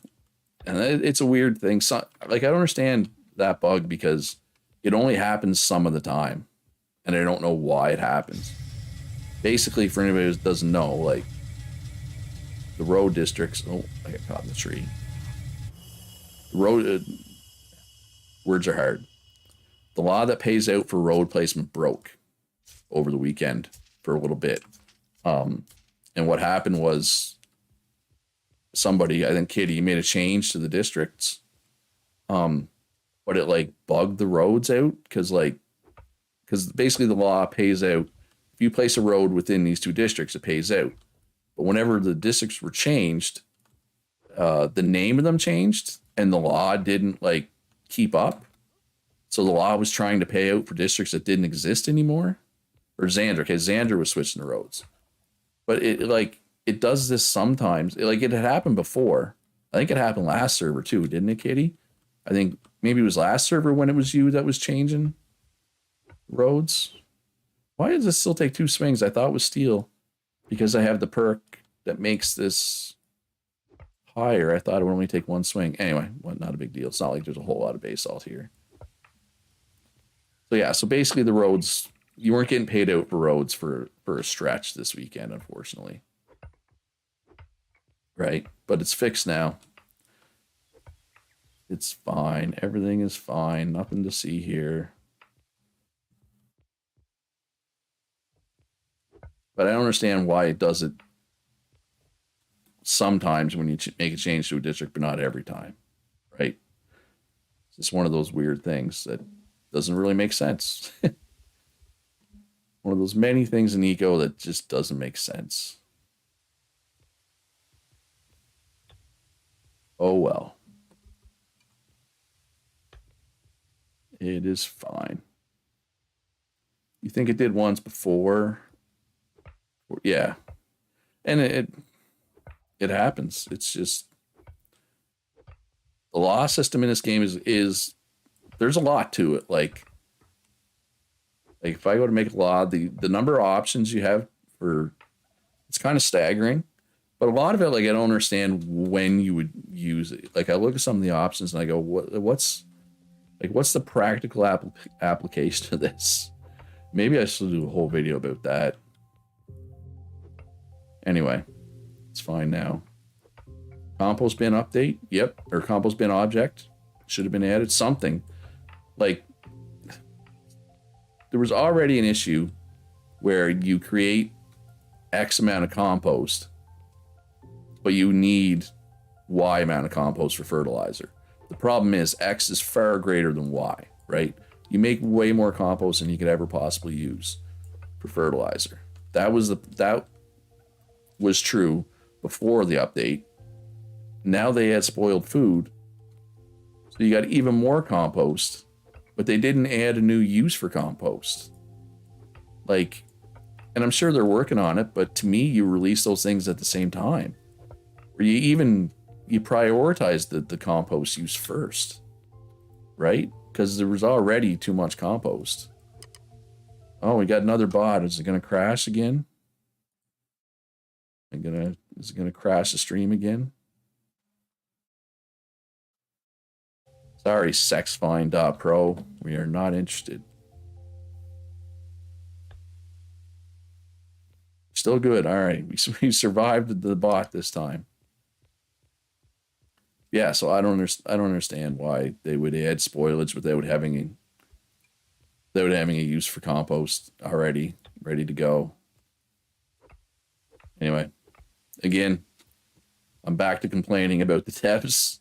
and it's a weird thing. So, like I don't understand that bug because it only happens some of the time, and I don't know why it happens. Basically, for anybody who doesn't know, like the road districts. Oh, I got caught in the tree. The road words are hard. The law that pays out for road placement broke over the weekend for a little bit. And what happened was somebody, I think Kitty, made a change to the districts. But it like bugged the roads out because basically the law pays out if you place a road within these 2 districts, it pays out. But whenever the districts were changed, the name of them changed and the law didn't like keep up. So the law was trying to pay out for districts that didn't exist anymore. Or Xander, okay, Xander was switching the roads. But it does this sometimes. It had happened before. I think it happened last server too, didn't it, Kitty? I think maybe it was last server when it was you that was changing roads. Why does this still take 2 swings? I thought it was steel because I have the perk that makes this higher. I thought it would only take 1 swing. Anyway, well, not a big deal. It's not like there's a whole lot of basalt here. So yeah, so basically the roads, you weren't getting paid out for roads for a stretch this weekend, unfortunately. Right? But it's fixed now. It's fine. Everything is fine. Nothing to see here. But I don't understand why it does it sometimes when you make a change to a district, but not every time. Right? It's just one of those weird things that doesn't really make sense. One of those many things in eco that just doesn't make sense. Oh well. It is fine. You think it did once before? Yeah. And it happens. It's just the law system in this game is there's a lot to it. Like if I go to make a law, the number of options you have it's kind of staggering. But a lot of it, like I don't understand when you would use it. Like I look at some of the options and I go, what's the practical application of this? Maybe I should do a whole video about that. Anyway, it's fine now. Compost bin update, yep, or compost bin object should have been added. Something like there was already an issue where you create X amount of compost, but you need Y amount of compost for fertilizer. The problem is X is far greater than Y, right? You make way more compost than you could ever possibly use for fertilizer. That was true before the update. Now they had spoiled food, so you got even more compost, but they didn't add a new use for compost. Like, and I'm sure they're working on it, but to me, you release those things at the same time. Or you prioritize the compost use first, right? Because there was already too much compost. Oh, we got another bot. Is it going to crash again? Is it gonna crash the stream again? Sorry, sexfine.pro. We are not interested. Still good. All right, we survived the bot this time. Yeah, so I don't understand why they would add spoilage without having a use for compost already ready to go. Anyway, again, I'm back to complaining about the devs.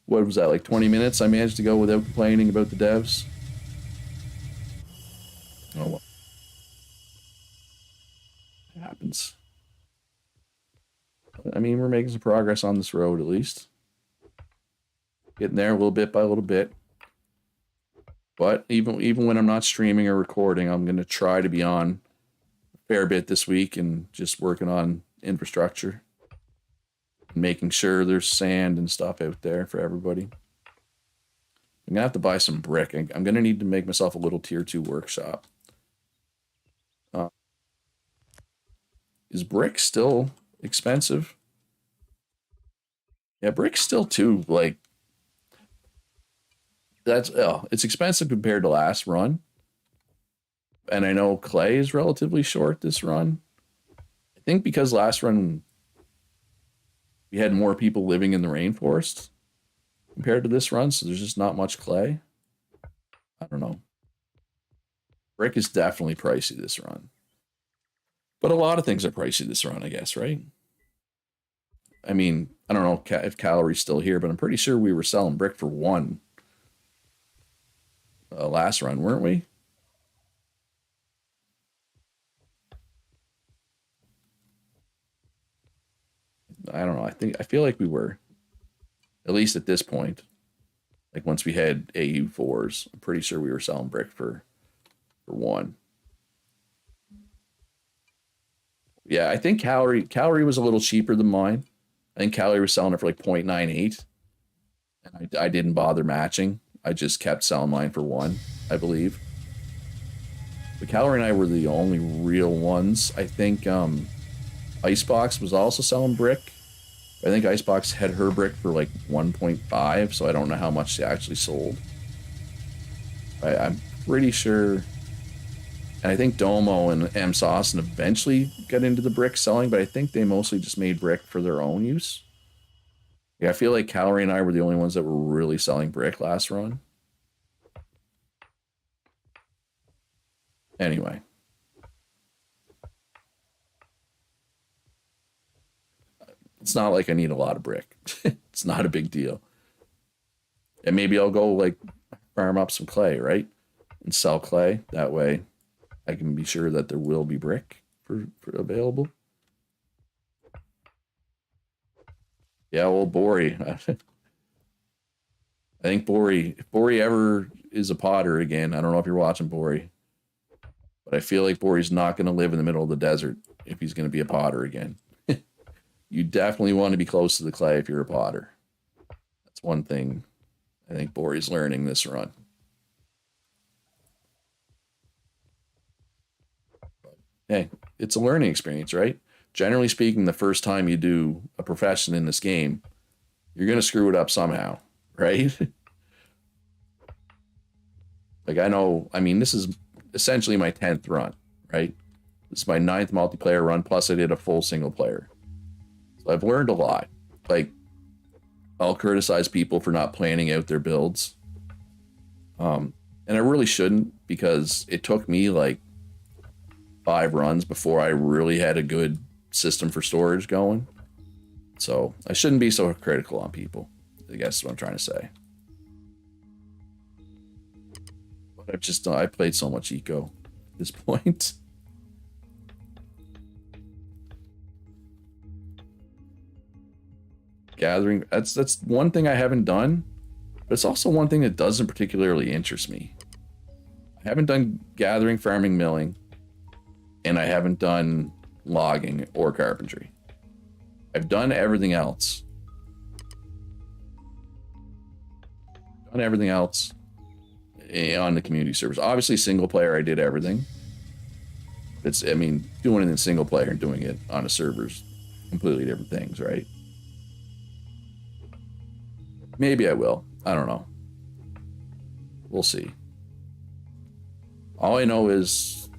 What was that, like 20 minutes I managed to go without complaining about the devs? Oh well, it happens. I mean, we're making some progress on this road at least. Getting there a little bit by a little bit. But even when I'm not streaming or recording, I'm going to try to be on a fair bit this week and just working on infrastructure, making sure there's sand and stuff out there for everybody. I'm gonna have to buy some brick. I'm gonna need to make myself a little tier 2 workshop. Uh, is brick still expensive? Yeah, brick's still too like that's it's expensive compared to last run. And I know clay is relatively short this run. I think because last run we had more people living in the rainforest compared to this run, so there's just not much clay. I don't know. Brick is definitely pricey this run. But a lot of things are pricey this run, I guess, right? I mean, I don't know if Calories still here, but I'm pretty sure we were selling brick for 1 last run, weren't we? I don't know. I feel like we were, at least at this point. Like once we had AU4s, I'm pretty sure we were selling brick for 1. Yeah, I think calorie was a little cheaper than mine. I think Calorie was selling it for like 0.98, and I didn't bother matching. I just kept selling mine for 1, I believe. But Calorie and I were the only real ones. I think Icebox was also selling brick. I think Icebox had her brick for like 1.5, so I don't know how much she actually sold. I'm pretty sure. And I think Domo and M Sauce eventually got into the brick selling, but I think they mostly just made brick for their own use. Yeah, I feel like Calorie and I were the only ones that were really selling brick last run. Anyway. It's not like I need a lot of brick. It's not a big deal. And maybe I'll go like farm up some clay, right? And sell clay. That way I can be sure that there will be brick for available. Yeah, old Bori. I think Bori, if Bori ever is a potter again, I don't know if you're watching Bori, but I feel like Bori's not going to live in the middle of the desert if he's going to be a potter again. You definitely want to be close to the clay if you're a potter. That's one thing I think Bori's learning this run. Hey, it's a learning experience, right? Generally speaking, the first time you do a profession in this game, you're going to screw it up somehow, right? Like I know, I mean, this is essentially my 10th run, right? This is my 9th multiplayer run, plus I did a full single player. So I've learned a lot. Like, I'll criticize people for not planning out their builds. And I really shouldn't, because it took me like 5 runs before I really had a good system for storage going. So I shouldn't be so critical on people, I guess is what I'm trying to say. But I played so much eco at this point. Gathering, that's one thing I haven't done, but it's also one thing that doesn't particularly interest me. I haven't done gathering, farming, milling, and I haven't done logging or carpentry. I've done everything else. On the community servers. Obviously, single player, I did everything. I mean, doing it in single player and doing it on a server's completely different things, right? Maybe I will. I don't know. We'll see. All I know is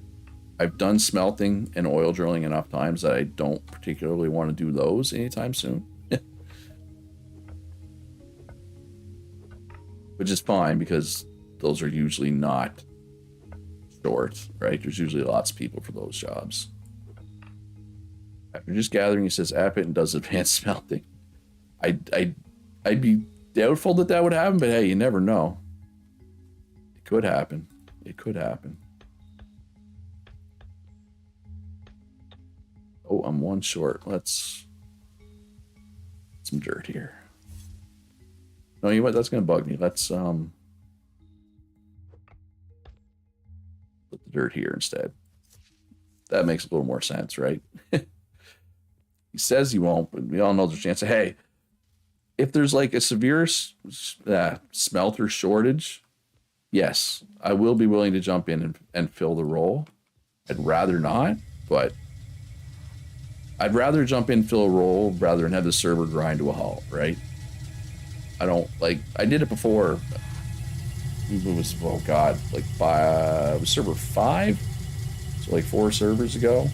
I've done smelting and oil drilling enough times that I don't particularly want to do those anytime soon. which is fine because those are usually not short, right? There's usually lots of people for those jobs. After just gathering, he says Appet and does advanced smelting. I'd be doubtful that that would happen, but hey, you never know. It could happen. It could happen. Oh, I'm one short. Let's some dirt here. No, you know what? That's gonna bug me. Let's put the dirt here instead. That makes a little more sense, right? He says he won't, but we all know there's a chance of, hey, if there's like a severe smelter shortage, yes, I will be willing to jump in and fill the role. I'd rather not, but I'd rather jump in, fill a role, rather than have the server grind to a halt, right? I don't like, I did it before. It was, oh God, like it was server 5, so like 4 servers ago.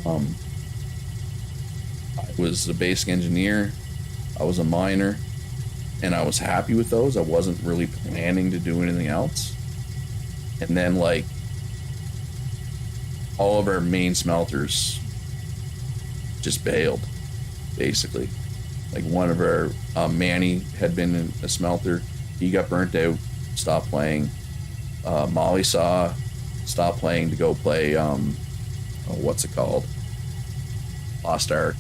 I was a basic engineer, I was a miner, and I was happy with those. I wasn't really planning to do anything else. And then like all of our main smelters just bailed, basically. Like one of our Manny had been in a smelter, he got burnt out, stopped playing. Molly Saw stopped playing to go play what's it called, Lost Ark.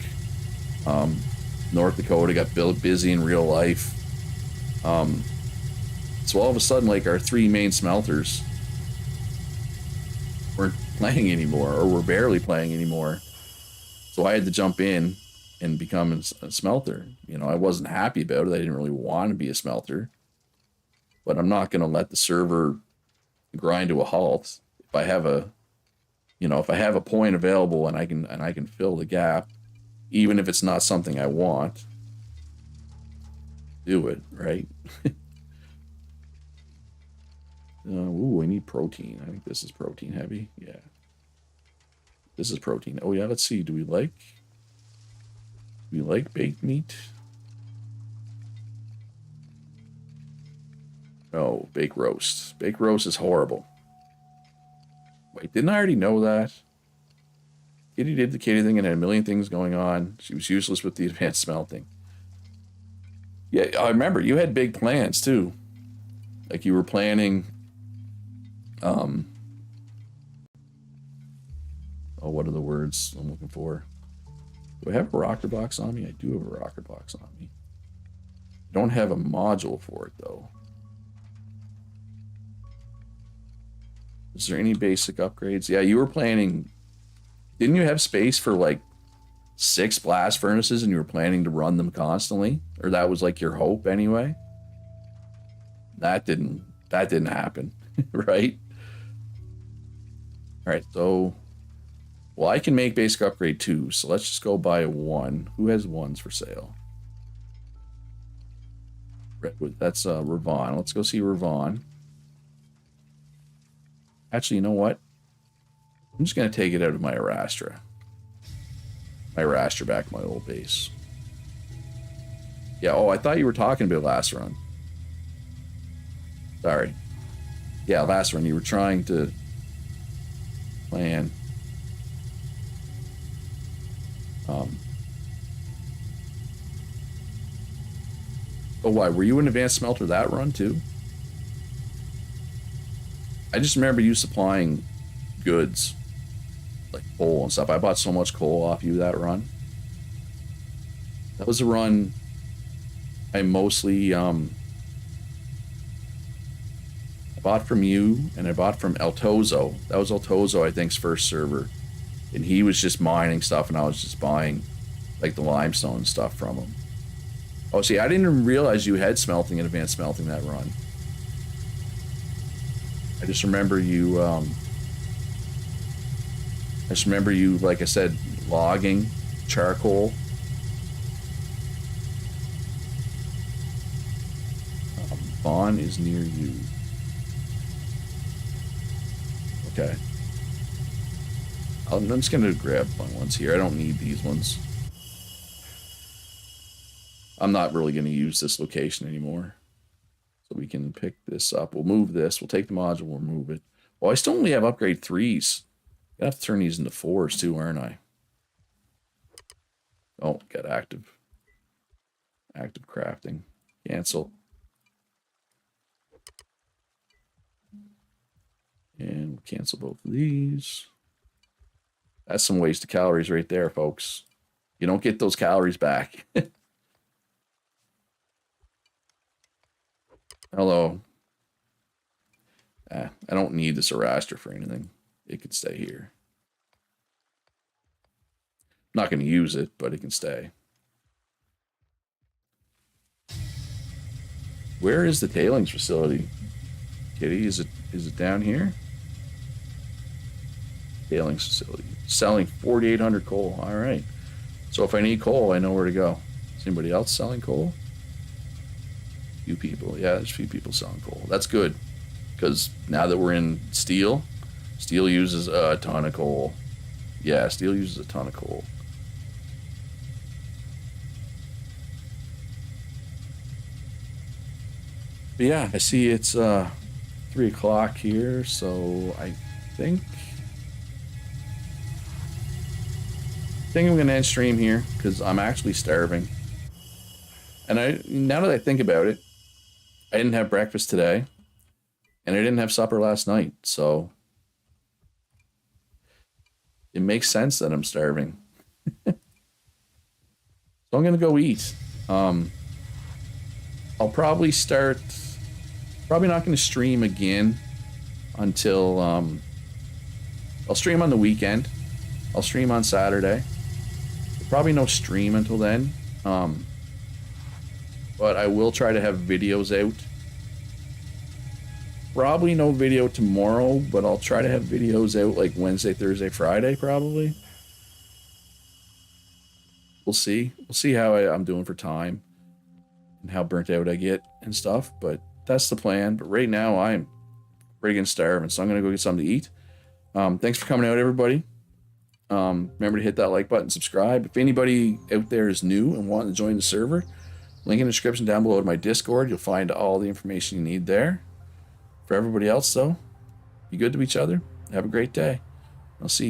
North Dakota got busy in real life. So all of a sudden, like, our 3 main smelters weren't playing anymore, or were barely playing anymore. So I had to jump in and become a smelter. You know, I wasn't happy about it. I didn't really want to be a smelter, but I'm not going to let the server grind to a halt. If I have a, if I have a point available and I can fill the gap, even if it's not something I want, do it, right? Ooh, I need protein. I think this is protein heavy. Yeah. This is protein. Oh yeah, let's see. Do we like baked meat? No, baked roast. Baked roast is horrible. Wait, didn't I already know that? Kitty did the kitty thing and had a million things going on. She was useless with the advanced smelting. Yeah, I remember you had big plans too. Like you were planning. Oh, what are the words I'm looking for? Do I have a rocker box on me? I do have a rocker box on me. I don't have a module for it though. Is there any basic upgrades? Yeah, you were planning. Didn't you have space for like 6 blast furnaces and you were planning to run them constantly? Or that was like your hope anyway? That didn't happen, right? All right, so, well, I can make basic upgrade 2, so let's just go buy 1. Who has 1s for sale? Redwood, that's Ravon. Let's go see Ravon. Actually, you know what? I'm just going to take it out of my Arastra. My Arastra back to my old base. Yeah, oh, I thought you were talking about last run. Sorry. Yeah, last run you were trying to plan. Oh, why? Were you an advanced smelter that run too? I just remember you supplying goods, like coal and stuff. I bought so much coal off you that run. That was a run I mostly I bought from you, and I bought from El Tozo. That was El Tozo, I think's first server. And he was just mining stuff, and I was just buying like the limestone stuff from him. Oh, see, I didn't even realize you had smelting and advanced smelting that run. I just remember you, like I said, logging charcoal. Vaughn is near you. Okay. I'm just going to grab fun ones here. I don't need these ones. I'm not really going to use this location anymore. can pick this up. We'll move this. We'll take the module. We'll move it. Well, I still only have upgrade 3s. I have to turn these into 4s too, aren't I? Oh, got active. Active crafting. Cancel. And cancel both of these. That's some wasted calories right there, folks. You don't get those calories back. Hello. I don't need the Zoroaster for anything. It can stay here. I'm not going to use it, but it can stay. Where is the tailings facility? Kitty, is it down here? Tailings facility. Selling 4,800 coal. All right. So if I need coal, I know where to go. Is anybody else selling coal? Few people. Yeah, there's a few people selling coal. That's good. Because now that we're in steel, steel uses a ton of coal. Yeah, steel uses a ton of coal. But yeah, I see it's 3 o'clock here, so I think I'm gonna end stream here because I'm actually starving. And now that I think about it, I didn't have breakfast today, and I didn't have supper last night, so it makes sense that I'm starving. So I'm gonna go eat. I'll probably start. Probably not going to stream again until I'll stream on the weekend. I'll stream on Saturday. Probably no stream until then. But I will try to have videos out. Probably no video tomorrow, but I'll try to have videos out like Wednesday, Thursday, Friday, probably. We'll see. We'll see how I'm doing for time and how burnt out I get and stuff, but that's the plan. But right now I'm friggin' starving, so I'm gonna go get something to eat. Thanks for coming out, everybody. Remember to hit that like button, subscribe. If anybody out there is new and wanting to join the server, link in the description down below to my Discord. You'll find all the information you need there. For everybody else, though, be good to each other. Have a great day. I'll see you.